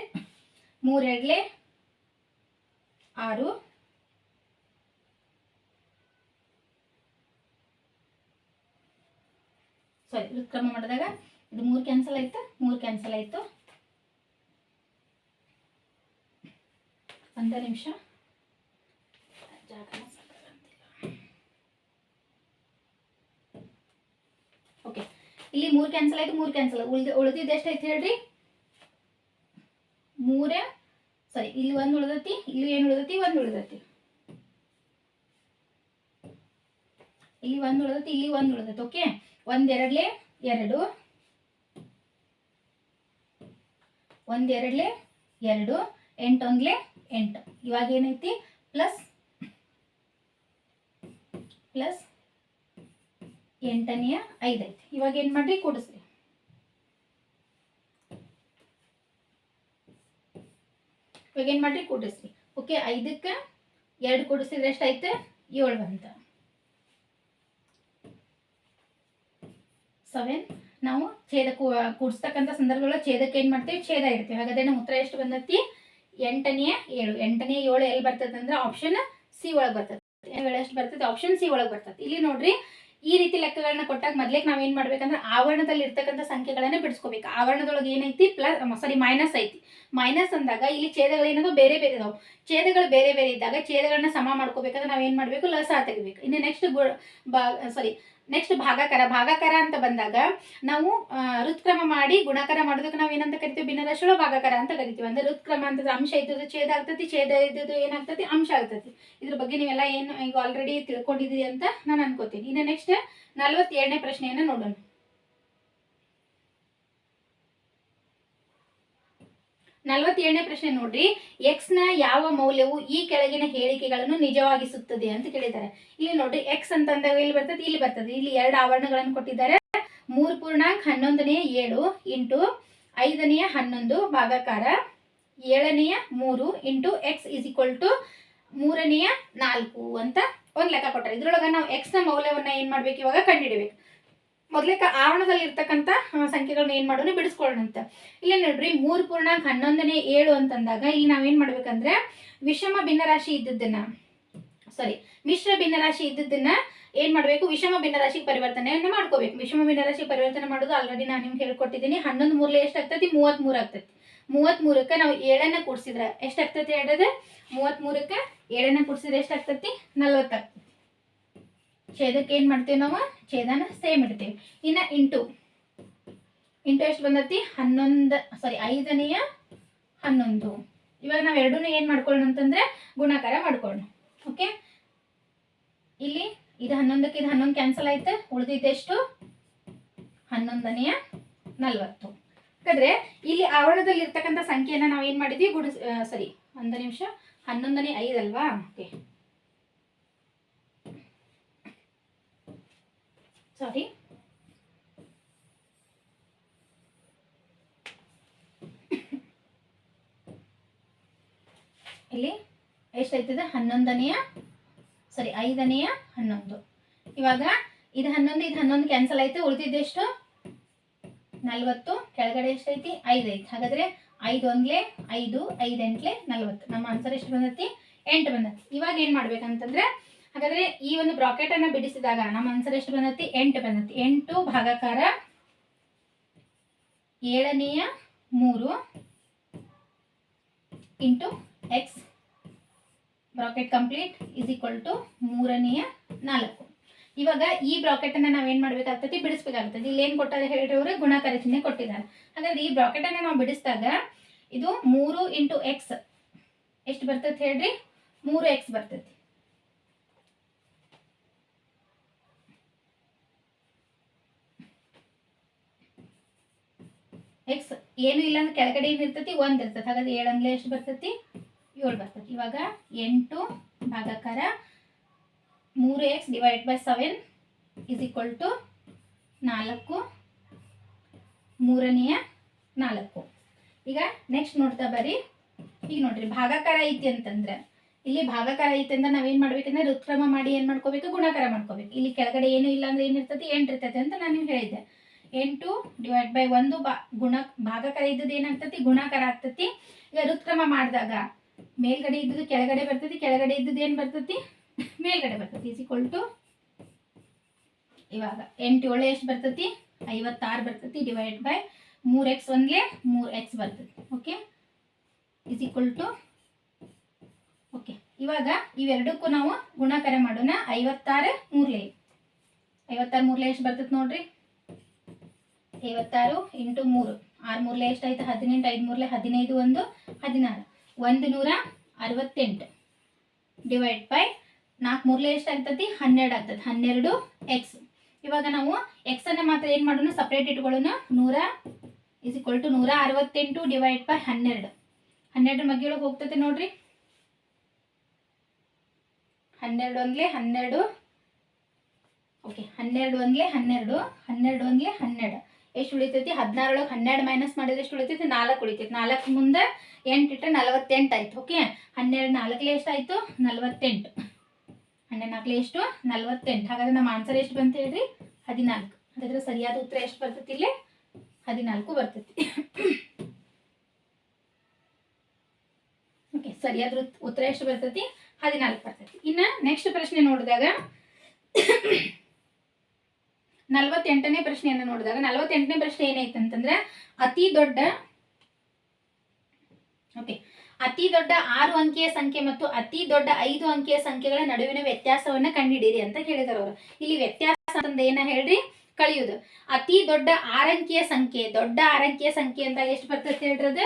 3 2 6 ಸಾರಿ ವ್ಯುತ್ಕ್ರಮ ಮಾಡಿದಾಗ ಇದು 3 ಕ್ಯಾನ್ಸಲ್ ಆಯ್ತು, 3 ಕ್ಯಾನ್ಸಲ್ ಆಯ್ತು. ಒಂದೇ ನಿಮಿಷ ಓಕೆ. ಇಲ್ಲಿ 3 ಕ್ಯಾನ್ಸಲ್ ಆಯ್ತು, 3 ಕ್ಯಾನ್ಸಲ್. ಉಳಿದಿದ್ದು ಎಷ್ಟಾಯ್ತು ಹೇಳ್ರಿ? 3 ಸಾರಿ ಇಲ್ಲಿ 1 ಉಳಿದೈತಿ, ಇಲ್ಲಿ ಏನು ಉಳಿದೈತಿ? 1 ಉಳಿದೈತಿ. ಇಲ್ಲಿ 1 ಉಳಿದೈತಿ, ಇಲ್ಲಿ 1 ಉಳಿದೈತಿ. ಓಕೆ, 1 2 2, 1 2 2, 8 1 8. ಇವಾಗ ಏನೈತಿ? ಪ್ಲಸ್ 8ನೇ 5 ಐತಿ. ಇವಾಗ ಏನು ಮಾಡ್ರಿ? ಕೂಡಿಸ್ರಿ. ಇವಾಗ ಏನು ಮಾಡ್ರಿ? ಕೂಡಿಸ್ರಿ. ಓಕೆ, 5ಕ್ಕೆ 2 ಕೂಡಿಸಿದ್ರೆ ಎಷ್ಟಾಯ್ತು? 7 ಬಂತ. 7. ನಾವು ಛೇದ ಕೂಡಿಸ್ತಕ್ಕಂಥ ಸಂದರ್ಭದೊಳಗೆ ಛೇದಕ್ಕೆ ಏನು ಮಾಡ್ತೀವಿ? ಛೇದ ಇಡ್ತೀವಿ. ಹಾಗಾದ್ರೆ ನಮ್ಮ ಉತ್ತರ ಎಷ್ಟು ಬಂದೈತಿ? 8ನೇ 7. 8ನೇ 7 ಎಲ್ಲಿ ಬರ್ತದೆ ಅಂದ್ರೆ ಆಪ್ಷನ್ ಸಿ ಒಳಗೆ ಬರ್ತದೆ. ಎಷ್ಟು ಬರ್ತದೆ? ಆಪ್ಷನ್ ಸಿ ಒಳಗೆ ಬರ್ತದೆ. ಇಲ್ಲಿ ನೋಡ್ರಿ, ಈ ರೀತಿ ಲೆಕ್ಕಗಳನ್ನ ಕೊಟ್ಟಾಗ ಮೊದಲಿಗೆ ನಾವು ಏನು ಮಾಡ್ಬೇಕಂದ್ರೆ ಆವರಣದಲ್ಲಿ ಇರ್ತಕ್ಕಂಥ ಸಂಖ್ಯೆಗಳನ್ನ ಬಿಡಿಸ್ಕೋಬೇಕು. ಆವರಣದೊಳಗೆ ಏನೈತಿ? ಮೈನಸ್ ಐತಿ. ಮೈನಸ್ ಅಂದಾಗ ಇಲ್ಲಿ ಛೇದಗಳೇನದು ಬೇರೆ ಬೇರೆ ಇದಾವೆ. ಛೇದಗಳು ಬೇರೆ ಬೇರೆ ಇದ್ದಾಗ ಛೇದಗಳನ್ನ ಸಮ ಮಾಡ್ಕೋಬೇಕಾದ್ರೆ ನಾವು ಏನು ಮಾಡಬೇಕು? ಲಸ ತೆಗಿಬೇಕು. ಇನ್ನು ನೆಕ್ಸ್ಟ್ ಭಾಗಾಕಾರ ಅಂತ ಬಂದಾಗ ನಾವು ಋತ್ಕ್ರಮ ಮಾಡಿ ಗುಣಾಕಾರ ಮಾಡೋದಕ್ಕೆ ನಾವು ಏನಂತ ಕರಿತೀವಿ? ಭಿನ್ನರಾಶಿಗಳ ಭಾಗಾಕಾರ ಅಂತ ಕರಿತೀವಿ. ಅಂದ್ರೆ ಋತ್ಕ್ರಮ ಅಂತಂದ್ರೆ ಅಂಶ ಇದ್ದದ್ದು ಛೇದ ಆಗ್ತತಿ, ಛೇದ ಇದ್ದದ್ದು ಏನಾಗ್ತತಿ? ಅಂಶ ಆಗ್ತತಿ. ಇದ್ರ ಬಗ್ಗೆ ನೀವೆಲ್ಲ ಏನು ಈಗ ಆಲ್ರೆಡಿ ತಿಳ್ಕೊಂಡಿದ್ದೀರಿ ಅಂತ ನಾನು ಅನ್ಕೋತೀನಿ. ಇನ್ನು ನೆಕ್ಸ್ಟ್ 47ನೇ ಪ್ರಶ್ನೆಯನ್ನು ನೋಡೋಣ. 47ನೇ ಪ್ರಶ್ನೆ ನೋಡ್ರಿ. ಎಕ್ಸ್ ನ ಯಾವ ಮೌಲ್ಯವು ಈ ಕೆಳಗಿನ ಹೇಳಿಕೆಗಳನ್ನು ನಿಜವಾಗಿಸುತ್ತದೆ ಅಂತ ಕೇಳಿದ್ದಾರೆ. ಇಲ್ಲಿ ನೋಡ್ರಿ, ಎಕ್ಸ್ ಅಂತಂದಾಗ ಇಲ್ಲಿ ಬರ್ತದೆ, ಇಲ್ಲಿ ಬರ್ತದೆ. ಇಲ್ಲಿ 2 ಆವರಣಗಳನ್ನು ಕೊಟ್ಟಿದ್ದಾರೆ. 3.11 7 ಇಂಟು 5ನೇ 11 ಭಾಗಾಕಾರ 7ನೇ 3 into X is equal to 3ನೇ 4 ಅಂತ ಒಂದು ಲೆಕ್ಕ ಕೊಟ್ಟಾರೆ. ಇದ್ರೊಳಗೆ ನಾವು ಎಕ್ಸ್ ನ ಮೌಲ್ಯವನ್ನ ಏನ್ ಮಾಡ್ಬೇಕು? ಇವಾಗ ಕಂಡುಹಿಡಬೇಕು. ಮೊದಲೇಕ ಆವರಣದಲ್ಲಿ ಇರ್ತಕ್ಕಂಥ ಸಂಖ್ಯೆಗಳನ್ನ ಏನು ಮಾಡೋಣ? ಬಿಡಿಸ್ಕೊಳ್ಳೋಣ ಅಂತ. ಇಲ್ಲಿ ನೋಡ್ರಿ, 3.11 7 ಅಂತಂದಾಗ ಇಲ್ಲಿ ನಾವೇನ್ ಮಾಡ್ಬೇಕಂದ್ರೆ ವಿಷಮ ಭಿನ್ನರಾಶಿ ಇದ್ದದ್ದನ್ನ ಮಿಶ್ರ ಭಿನ್ನರಾಶಿ ಇದ್ದದ್ದನ್ನ ಏನ್ ಮಾಡ್ಬೇಕು? ವಿಷಮ ಭಿನ್ನರಾಶಿಗೆ ಪರಿವರ್ತನೆಯನ್ನ ಮಾಡ್ಕೋಬೇಕು. ವಿಷಮ ಭಿನ್ನರಾಶಿ ಪರಿವರ್ತನೆ ಮಾಡೋದು ಆಲ್ರೆಡಿ ನಾನು ನಿಮ್ಗೆ ಹೇಳ್ಕೊಟ್ಟಿದ್ದೀನಿ. 11 3 ಎಷ್ಟಾಗ್ತತಿ? 33 ಆಗ್ತತಿ. 33ಕ್ಕೆ ನಾವು 7ನ್ನ ಕೂಡಿಸಿದ್ರೆ ಎಷ್ಟಾಗ್ತತಿ? ಹೇಳಿದ್ರೆ 33ಕ್ಕೆ 7ನ್ನ ಕೂಡಿಸಿದ್ರೆ ಎಷ್ಟಾಗ್ತತಿ? 40 ಆಗ್ತತಿ. ಛೇದಕ್ಕೆ ಏನ್ ಮಾಡ್ತೀವಿ? ನಾವು ಛೇದನ ಸೇಮ್ ಇಡ್ತೀವಿ. ಇನ್ನ ಇಂಟು ಎಷ್ಟು ಬಂದತಿ? 5ನೇ 11. ಇವಾಗ ನಾವು ಎರಡನ್ನೂ ಏನ್ ಮಾಡ್ಕೊಳ್ಳೋಣ ಅಂತಂದ್ರೆ ಗುಣಾಕಾರ ಮಾಡ್ಕೊಳ್ಳೋಣ. ಓಕೆ, ಇಲ್ಲಿ ಇದು 11ಕ್ಕೆ ಇದು 11 ಕ್ಯಾನ್ಸಲ್ ಆಯ್ತು. ಉಳಿದಿದ್ದೆಷ್ಟು? 11ನೇ 40. ಹಾಗಾದ್ರೆ ಇಲ್ಲಿ ಆವರಣದಲ್ಲಿ ಇರ್ತಕ್ಕಂಥ ಸಂಖ್ಯೆಯನ್ನ ನಾವು ಏನ್ ಮಾಡಿದ್ವಿ? ಒಂದು ನಿಮಿಷ, 11ನೇ 5 ಅಲ್ವಾ? ಓಕೆ, ಸಾರಿ, ಇಲ್ಲಿ ಎಷ್ಟಾಯ್ತದೆ? 5ನೇ 11. ಇವಾಗ ಇದು 11 ಇದು 11 ಕ್ಯಾನ್ಸಲ್ ಆಯ್ತು. ಉಳಿದಿದ್ದೆಷ್ಟು? 40. ಕೆಳಗಡೆ ಎಷ್ಟೈತಿ? 5 ಐತಿ. ಹಾಗಾದ್ರೆ 5 1 5 5 8 40. ನಮ್ಮ ಆನ್ಸರ್ ಎಷ್ಟು ಬಂದೈತಿ? 8 ಬಂದೈತಿ. ಇವಾಗ ಏನ್ ಮಾಡ್ಬೇಕಂತಂದ್ರೆ, ಹಾಗಾದ್ರೆ ಈ ಒಂದು ಬ್ರಾಕೆಟ್ ಅನ್ನ ಬಿಡಿಸಿದಾಗ ನಮ್ಮ ಆನ್ಸರ್ ಎಷ್ಟು ಬಂದೈತಿ? 8 ಬಂದೈತಿ. 8 ಭಾಗಾಕಾರ 7ನೇ 3 into X bracket complete is equal to 3ನೇ 4. ಇವಾಗ ಈ ಬ್ರಾಕೆಟ್ ಅನ್ನ ನಾವೇನ್ ಮಾಡ್ಬೇಕಾಗ್ತದೆ? ಬಿಡಿಸ್ಬೇಕಾಗ್ತದೆ. ಇಲ್ಲಿ ಏನ್ ಕೊಟ್ಟಾರೆ ಹೇಳಿದ್ರೆ ಗುಣಾಕಾರ ಚಿಹ್ನೆ ಕೊಟ್ಟಿದ್ದಾರೆ. ಹಾಗಾದ್ರೆ ಈ ಬ್ರಾಕೆಟ್ ಅನ್ನ ನಾವು ಬಿಡಿಸಿದಾಗ ಇದು 3 ಇಂಟು ಎಕ್ಸ್ ಎಷ್ಟು ಬರ್ತೈತಿ ಹೇಳ್ರಿ? 3x ಬರ್ತೈತಿ. ಎಕ್ಸ್ ಏನು ಇಲ್ಲ ಅಂದ್ರೆ ಕೆಳಗಡೆ ಏನಿರ್ತೈತಿ? 1 ಇರ್ತೈತಿ. ಹಾಗಾದ್ರೆ 7 ಅಂದ್ಲೆ ಎಷ್ಟು ಬರ್ತೈತಿ? 7 ಬರ್ತೈತಿ. ಇವಾಗ 8 ಭಾಗಾಕಾರ 3x divide by 7 is equal to 4 3ನೇ 4. ಈಗ ನೆಕ್ಸ್ಟ್ ನೋಡ್ತಾ ಬರ್ರಿ. ಈಗ ನೋಡ್ರಿ, ಭಾಗಾಕಾರ ಐತಿ ಅಂತಂದ್ರೆ ಇಲ್ಲಿ ಭಾಗಾಕಾರ ಐತಿ ಅಂದ್ರೆ ನಾವೇನ್ ಮಾಡ್ಬೇಕಂದ್ರೆ ಋತ್ಕ್ರಮ ಮಾಡಿ ಏನ್ ಮಾಡ್ಕೋಬೇಕು? ಗುಣಾಕಾರ ಮಾಡ್ಕೋಬೇಕು. ಇಲ್ಲಿ ಕೆಳಗಡೆ ಏನು ಇಲ್ಲ ಅಂದ್ರೆ ಏನಿರ್ತೈತಿ? 8 ಇರ್ತೈತಿ ಅಂತ ನಾನು ನಿಮ್ಗೆ ಹೇಳಿದ್ದೆ. 8 ಡಿವೈಡ್ ಬೈ 1 ಭಾಗಾಕಾರ ಇದ್ದದ್ದು ಏನಾಗ್ತತಿ? ಗುಣಾಕಾರ ಆಗ್ತತಿ. ಈಗ ಋತ್ಕ್ರಮ ಮಾಡಿದಾಗ ಮೇಲ್ಗಡೆ ಇದ್ದದ್ದು ಕೆಳಗಡೆ ಬರ್ತೈತಿ, ಕೆಳಗಡೆ ಇದ್ದದ್ದು ಏನ್ ಬರ್ತೈತಿ? ಮೇಲ್ಗಡೆ ಬರ್ತೈತಿ. ಇಸ್ ಈಕ್ವಲ್ ಟು ಇವಾಗ 8 7 ಎಷ್ಟು ಬರ್ತೈತಿ? 56 ಬರ್ತೈತಿ ಡಿವೈಡ್ ಬೈ 3x ಒಂದ್ಲೆ 3x ಬರ್ತೈತಿ. Okay is equal to okay. ಇವಾಗ ಇವೆರಡಕ್ಕೂ ನಾವು ಗುಣಾಕಾರ ಮಾಡೋಣ. 56 ಮೂರ್ಲೆ 56 ಮೂರ್ಲೆ ಎಷ್ಟು ಬರ್ತೈತಿ ನೋಡ್ರಿ. 56 ಇಂಟು 3 6 ಮೂರ್ಲೆ ಎಷ್ಟಾಯ್ತು 18 5 ಮೂರ್ಲೆ 15 1 16 168 ಡಿವೈಡ್ ಬೈ 4 ಮೂರ್ಲೆ ಎಷ್ಟಾಗ್ತತಿ 12 ಆಗ್ತದೆ 12x. ಇವಾಗ ನಾವು ಎಕ್ಸ್ ಅನ್ನ ಮಾತ್ರ ಏನು ಮಾಡೋಣ ಸಪ್ರೇಟ್ ಇಟ್ಕೊಳ್ಳೋಣ. 100 is equal to 168 divide by 12. 12 ಮಗ್ಗಿಯೊಳಗೆ ಹೋಗ್ತದೆ ನೋಡ್ರಿ. 12 ಒಂದ್ಲೆ 12 ಓಕೆ 12 ಒಂದ್ಲೆ 12 12 ಒಂದ್ಲೆ 12 ಎಷ್ಟು ಉಳಿತೈತಿ 16 ಒಳಗೆ 12 ಮೈನಸ್ ಮಾಡಿದ್ರೆ ಎಷ್ಟು ಉಳಿತೈತಿ 4 ಉಳಿತೈತಿ. 4 ಮುಂದೆ 8 ಇಟ್ಟರೆ 48 ಆಯ್ತು. ಓಕೆ 12 4ಲೆ ಎಷ್ಟಾಯ್ತು 48. 12 4ಲೆ ಎಷ್ಟು 48. ಹಾಗಾದ್ರೆ ನಮ್ಮ ಆನ್ಸರ್ ಎಷ್ಟು ಬಂತ ಹೇಳ್ರಿ 14. ಹಾಗಾದ್ರೆ ಸರಿಯಾದ ಉತ್ತರ ಎಷ್ಟು ಬರ್ತೈತಿ ಇಲ್ಲಿ 14 ಬರ್ತೈತಿ. ಓಕೆ ಸರಿಯಾದ ಉತ್ತರ ಎಷ್ಟು ಬರ್ತೈತಿ 14 ಬರ್ತೈತಿ. ಇನ್ನು ನೆಕ್ಸ್ಟ್ ಪ್ರಶ್ನೆ ನೋಡಿದಾಗ 48ನೇ ಪ್ರಶ್ನೆಯನ್ನು ನೋಡಿದಾಗ 48ನೇ ಪ್ರಶ್ನೆ ಏನೈತೆ ಅಂತಂದ್ರೆ ಅತಿ ದೊಡ್ಡ 6 ಅಂಕಿಯ ಸಂಖ್ಯೆ ಮತ್ತು ಅತಿ ದೊಡ್ಡ 5 ಅಂಕಿಯ ಸಂಖ್ಯೆಗಳ ನಡುವಿನ ವ್ಯತ್ಯಾಸವನ್ನ ಕಂಡುಹಿಡಿಯಿರಿ ಅಂತ ಹೇಳಿದಾರೆ ಅವರು. ಇಲ್ಲಿ ವ್ಯತ್ಯಾಸ ಅಂತಂದ್ರೆ ಏನ ಹೇಳ್ರಿ ಕಳೆಯುವುದು. ಅತಿ ದೊಡ್ಡ 6 ಅಂಕಿಯ ಸಂಖ್ಯೆ ದೊಡ್ಡ 6 ಅಂಕಿಯ ಸಂಖ್ಯೆ ಅಂದಾಗ ಎಷ್ಟು ಬರ್ತೈತೆ ಹೇಳ್ರಿ ಅದು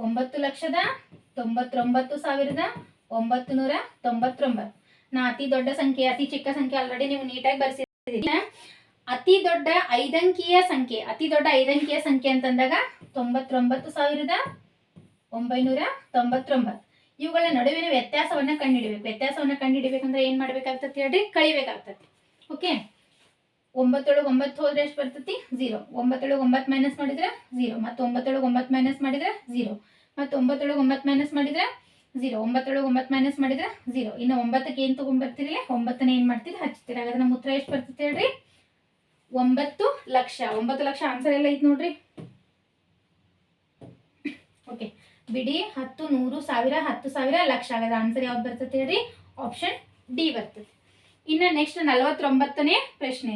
9,99,999. ನಾ ಅತಿ ದೊಡ್ಡ ಸಂಖ್ಯೆ ಅತಿ ಚಿಕ್ಕ ಸಂಖ್ಯೆ ಆಲ್ರೆಡಿ ನೀವು ನೀಟಾಗಿ ಬರ್ಸಿದ್ದೀರಿ. ಅತಿ ದೊಡ್ಡ 5 ಅಂಕಿಯ ಸಂಖ್ಯೆ ಅಂತಂದಾಗ 99,999. ಇವುಗಳ ನಡುವಿನ ವ್ಯತ್ಯಾಸವನ್ನ ಕಂಡುಹಿಡಿಬೇಕು. ವ್ಯತ್ಯಾಸವನ್ನ ಕಂಡುಹಿಡಿಬೇಕಂದ್ರೆ ಏನ್ ಮಾಡ್ಬೇಕಾಗ್ತತಿ ಹೇಳ್ರಿ ಕಳಿಬೇಕಾಗ್ತತಿ. ಓಕೆ 9 ಒಳಗೆ 9 ಹೋದ್ರೆ ಎಷ್ಟು ಬರ್ತೈತಿ 0. 9 ಒಳಗೆ 9 ಮೈನಸ್ ಮಾಡಿದ್ರೆ 0. ಮತ್ತು 9 ಒಳಗೆ 9 ಮೈನಸ್ ಮಾಡಿದ್ರೆ 0. ಮತ್ತು 9 ಒಳಗೆ 9 ಮೈನಸ್ ಮಾಡಿದ್ರೆ 0. 9 ಒಳಗೆ 9 ಮೈನಸ್ ಮಾಡಿದ್ರೆ 0. ಇನ್ನು 9ಕ್ಕೆ ಏನು ತಗೊಂಡ್ಬರ್ತೀರಿ 9ನೇ ಏನು ಮಾಡ್ತೀರಿ ಹಚ್ತೀರಿ. ಹಾಗಾದ್ರೆ ನಮ್ಮ ಉತ್ತರ ಎಷ್ಟು ಬರ್ತೈತಿ ಹೇಳ್ರಿ 9 ಲಕ್ಷ. 9 ಲಕ್ಷ ಆನ್ಸರ್ ಎಲ್ಲ ಐತಿ ನೋಡ್ರಿ. ಓಕೆ ಬಿಡಿ 10 100 1000 10,000 ಲಕ್ಷ. ಹಾಗಾದ್ರೆ ಆನ್ಸರ್ ಯಾವ್ದು ಬರ್ತೈತಿ ಹೇಳ್ರಿ ಆಪ್ಷನ್ ಡಿ ಬರ್ತೈತಿ. ಇನ್ನು ನೆಕ್ಸ್ಟ್ 49ನೇ ಪ್ರಶ್ನೆ.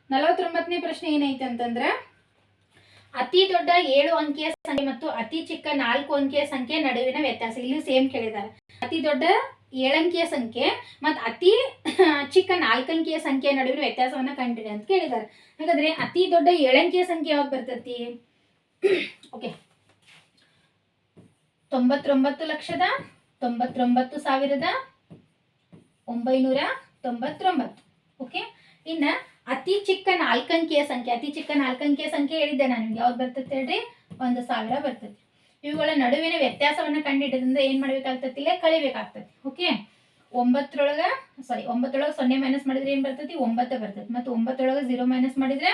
49ನೇ ಪ್ರಶ್ನೆ ಏನೈತೆ ಅಂತಂದ್ರೆ ಅತಿ ದೊಡ್ಡ 7 ಅಂಕಿಯ ಸಂಖ್ಯೆ ಮತ್ತು ಅತಿ ಚಿಕ್ಕ 4 ಅಂಕಿಯ ಸಂಖ್ಯೆ ನಡುವಿನ ವ್ಯತ್ಯಾಸ. ಇಲ್ಲಿ ಸೇಮ್ ಕೇಳಿದ್ದಾರೆ. ಅತಿ ದೊಡ್ಡ 7 ಅಂಕಿಯ ಸಂಖ್ಯೆ ಮತ್ತು ಅತಿ ಚಿಕ್ಕ 4 ಅಂಕಿಯ ಸಂಖ್ಯೆ ನಡುವಿನ ವ್ಯತ್ಯಾಸವನ್ನ ಕಂಡಿಡಿ ಅಂತ ಕೇಳಿದ್ದಾರೆ. ಹಾಗಾದ್ರೆ ಅತಿ ದೊಡ್ಡ 7 ಅಂಕಿಯ ಸಂಖ್ಯೆ ಯಾವ್ದು ಬರ್ತೈತಿ ಓಕೆ 99,99,999. ಓಕೆ ಇನ್ನ ಅತಿ ಚಿಕ್ಕ 4 ಅಂಕಿಯ ಸಂಖ್ಯೆ ಹೇಳಿದ್ದೆ ನಾನು ನಿಮ್ಗೆ ಯಾವ್ದು ಬರ್ತೈತೆ ಹೇಳ್ರಿ 1,000 ಬರ್ತೈತಿ. ಇವುಗಳ ನಡುವಿನ ವ್ಯತ್ಯಾಸವನ್ನ ಕಂಡುಹಿಡಿದ್ರೆ ಏನ್ ಮಾಡ್ಬೇಕಾಗ್ತತಿ ಇಲ್ಲ ಕಳಿಬೇಕಾಗ್ತತಿ. ಓಕೆ 9 ಒಳಗೆ 0 ಮೈನಸ್ ಮಾಡಿದ್ರೆ ಏನ್ ಬರ್ತೈತಿ 9 ಬರ್ತೈತಿ. ಮತ್ತು 9 ಒಳಗೆ 0 ಮೈನಸ್ ಮಾಡಿದ್ರೆ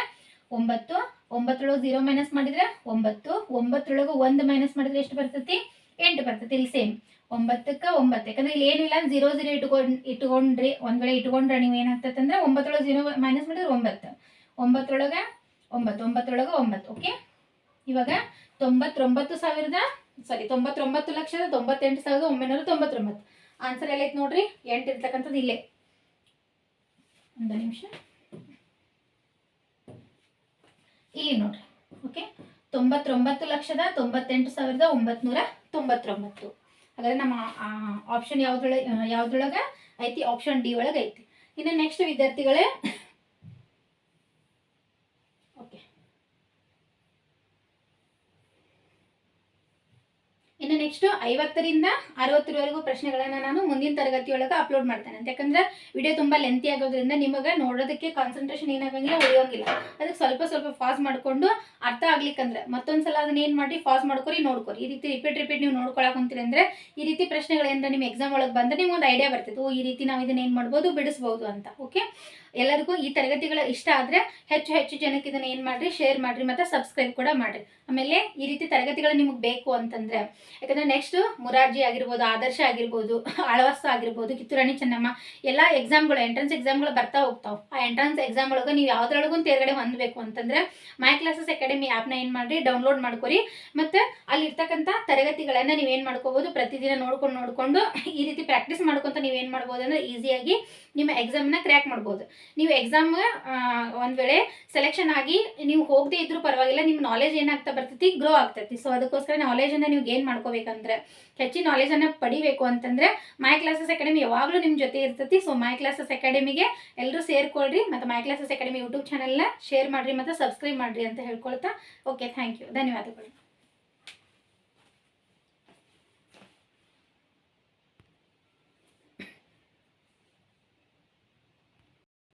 9. 9 ಒಳಗೆ 0 ಮೈನಸ್ ಮಾಡಿದ್ರೆ 9. 9 ಒಳಗೆ 1 ಮೈನಸ್ ಮಾಡಿದ್ರೆ ಎಷ್ಟು ಬರ್ತೈತಿ 8 ಬರ್ತೈತಿ. ಇಲ್ಲಿ ಸೇಮ್ 9ಕ್ಕೆ 9. ಯಾಕಂದ್ರೆ ಇಲ್ಲಿ ಏನಿಲ್ಲ 0 0 ಇಟ್ಕೊಂಡ್ರಿ ಒಂದ್ ವೇಳೆ ಇಟ್ಕೊಂಡ್ರೆ ನೀವು ಏನಾಗ್ತೈತೆ ಅಂದ್ರೆ 9 ಒಳಗೆ 0 ಮೈನಸ್ ಮಾಡಿದ್ರೆ 9. 9 ಒಳಗೆ 9 9 ಒಳಗೆ 9. ಓಕೆ ಇವಾಗ 99,98,999 ಆನ್ಸರ್ ಎಲ್ಲೈತೆ ನೋಡ್ರಿ 8 ಇರ್ತಕ್ಕಂಥದ್ದು ಇಲ್ಲೇ. ಒಂದು ನಿಮಿಷ ಇಲ್ಲಿ ನೋಡ್ರಿ. ಓಕೆ 99,98,999. ಹಾಗಾದ್ರೆ ನಮ್ಮ ಆಪ್ಷನ್ ಯಾವ್ದ್ರೊಳಗೆ ಐತಿ ಆಪ್ಷನ್ ಡಿ ಒಳಗೆ ಐತಿ. ಇನ್ನು ನೆಕ್ಸ್ಟ್ ವಿದ್ಯಾರ್ಥಿಗಳೇ ಓಕೆ ಇನ್ನು ನೆಕ್ಸ್ಟ್ 50ರಿಂದ 60ರವರೆಗೂ ಪ್ರಶ್ನೆಗಳನ್ನ ನಾನು ಮುಂದಿನ ತರಗತಿಯೊಳಗೆ ಅಪ್ಲೋಡ್ ಮಾಡ್ತೇನೆ ಅಂತ. ಯಾಕಂದ್ರೆ ವಿಡಿಯೋ ತುಂಬಾ ಲೆಂತಿ ಆಗೋದ್ರಿಂದ ನಿಮಗೆ ನೋಡೋದಕ್ಕೆ ಕಾನ್ಸಂಟ್ರೇಷನ್ ಏನಾಗಂಗಿಲ್ಲ ಉಳಿಯೋಂಗಿಲ್ಲ. ಅದಕ್ಕೆ ಸ್ವಲ್ಪ ಫಾಸ್ ಮಾಡ್ಕೊಂಡು ಅರ್ಥ ಆಗ್ಲಿಕ್ಕಂದ್ರೆ ಮತ್ತೊಂದ್ಸಲ ಅದನ್ನ ಏನ್ ಮಾಡಿ ಫಾಸ್ ಮಾಡ್ಕೊರಿ ನೋಡ್ಕೊರಿ. ಈ ರೀತಿ ರಿಪೀಟ್ ನೀವು ನೋಡ್ಕೊಳಕಂತೀರಿ ಅಂದ್ರೆ ಈ ರೀತಿ ಪ್ರಶ್ನೆಗಳೇನಾರ ನಿಮ್ಮ ಎಕ್ಸಾಮ್ ಒಳಗೆ ಬಂದ್ರೆ ನಿಮ್ಗೆ ಒಂದು ಐಡಿಯಾ ಬರ್ತೈತೆ. ಈ ರೀತಿ ನಾವು ಇದನ್ನ ಏನ್ ಮಾಡ್ಬೋದು ಬಿಡಿಸ್ಬೋದು ಅಂತ. ಓಕೆ ಎಲ್ಲರಿಗೂ ಈ ತರಗತಿಗಳು ಇಷ್ಟ ಆದ್ರೆ ಹೆಚ್ಚು ಜನಕ್ಕೆ ಇದನ್ನ ಏನ್ ಮಾಡ್ರಿ ಶೇರ್ ಮಾಡ್ರಿ ಮತ್ತೆ ಸಬ್ಸ್ಕ್ರೈಬ್ ಕೂಡ ಮಾಡ್ರಿ. ಆಮೇಲೆ ಈ ರೀತಿ ತರಗತಿಗಳು ನಿಮಗೆ ಬೇಕು ಅಂತಂದ್ರೆ ಯಾಕಂದ್ರೆ ನೆಕ್ಸ್ಟ್ ಮುರಾರ್ಜಿ ಆಗಿರ್ಬೋದು ಆದರ್ಶ ಆಗಿರ್ಬೋದು ಆಳ್ವಾಸ್ ಆಗಿರ್ಬೋದು ಕಿತ್ತೂರಾಣಿ ಚೆನ್ನಮ್ಮ ಎಲ್ಲ ಎಕ್ಸಾಮ್ಗಳು ಎಂಟ್ರೆನ್ಸ್ ಎಕ್ಸಾಮ್ಗಳು ಬರ್ತಾ ಹೋಗ್ತಾವೆ. ಆ ಎಂಟ್ರೆನ್ಸ್ ಎಕ್ಸಾಮ್ ಒಳಗೆ ನೀವು ಯಾವ್ದ್ರೊಳಗೂ ತೇರ್ಗಡೆ ಹೊಂದಬೇಕು ಅಂತಂದ್ರೆ ಮೈ ಕ್ಲಾಸಸ್ ಅಕಾಡೆಮಿ ಆ್ಯಪ್ನ ಏನು ಮಾಡ್ರಿ ಡೌನ್ಲೋಡ್ ಮಾಡ್ಕೊರಿ. ಮತ್ತು ಅಲ್ಲಿರ್ತಕ್ಕಂಥ ತರಗತಿಗಳನ್ನು ನೀವೇನು ಮಾಡ್ಕೋಬೋದು ಪ್ರತಿದಿನ ನೋಡ್ಕೊಂಡು ಈ ರೀತಿ ಪ್ರಾಕ್ಟೀಸ್ ಮಾಡ್ಕೊತ ನೀವೇನು ಮಾಡ್ಬೋದು ಅಂದರೆ ಈಸಿಯಾಗಿ ನಿಮ್ಮ ಎಕ್ಸಾಮ್ನ ಕ್ರ್ಯಾಕ್ ಮಾಡ್ಬೋದು. ನೀವು ಎಕ್ಸಾಮ್ ಒಂದು ವೇಳೆ ಸೆಲೆಕ್ಷನ್ ಆಗಿ ನೀವು ಹೋಗದೆ ಇದ್ರೂ ಪರವಾಗಿಲ್ಲ, ನಿಮ್ಮ ನಾಲೆಜ್ ಏನಾಗ್ತಾ ಬರ್ತೈತಿ, ಗ್ರೋ ಆಗ್ತೈತಿ. ಸೊ ಅದಕ್ಕೋಸ್ಕರ ನಾಲೆಜನ್ನು ನೀವು ಗೇನ್ ಮಾಡ್ಕೋಬೇಕಂದ್ರೆ, ಹೆಚ್ಚಿನ ನಾಲೆಜನ್ನು ಪಡಿಬೇಕು ಅಂತಂದ್ರೆ ಮೈ ಕ್ಲಾಸಸ್ ಅಕಾಡೆಮಿ ಯಾವಾಗಲೂ ನಿಮ್ಮ ಜೊತೆ ಇರ್ತೈತಿ. ಸೊ ಮೈ ಕ್ಲಾಸಸ್ ಅಕಾಡೆಮಿಗೆ ಎಲ್ಲರೂ ಸೇರ್ಕೊಳ್ರಿ, ಮತ್ತು ಮೈ ಕ್ಲಾಸಸ್ ಅಕಾಡೆಮಿ ಯೂಟ್ಯೂಬ್ ಚಾನಲ್ನ ಶೇರ್ ಮಾಡಿರಿ ಮತ್ತು ಸಬ್ಸ್ಕ್ರೈಬ್ ಮಾಡಿರಿ ಅಂತ ಹೇಳ್ಕೊಳ್ತಾ, ಓಕೆ, ಥ್ಯಾಂಕ್ ಯು, ಧನ್ಯವಾದಗಳು.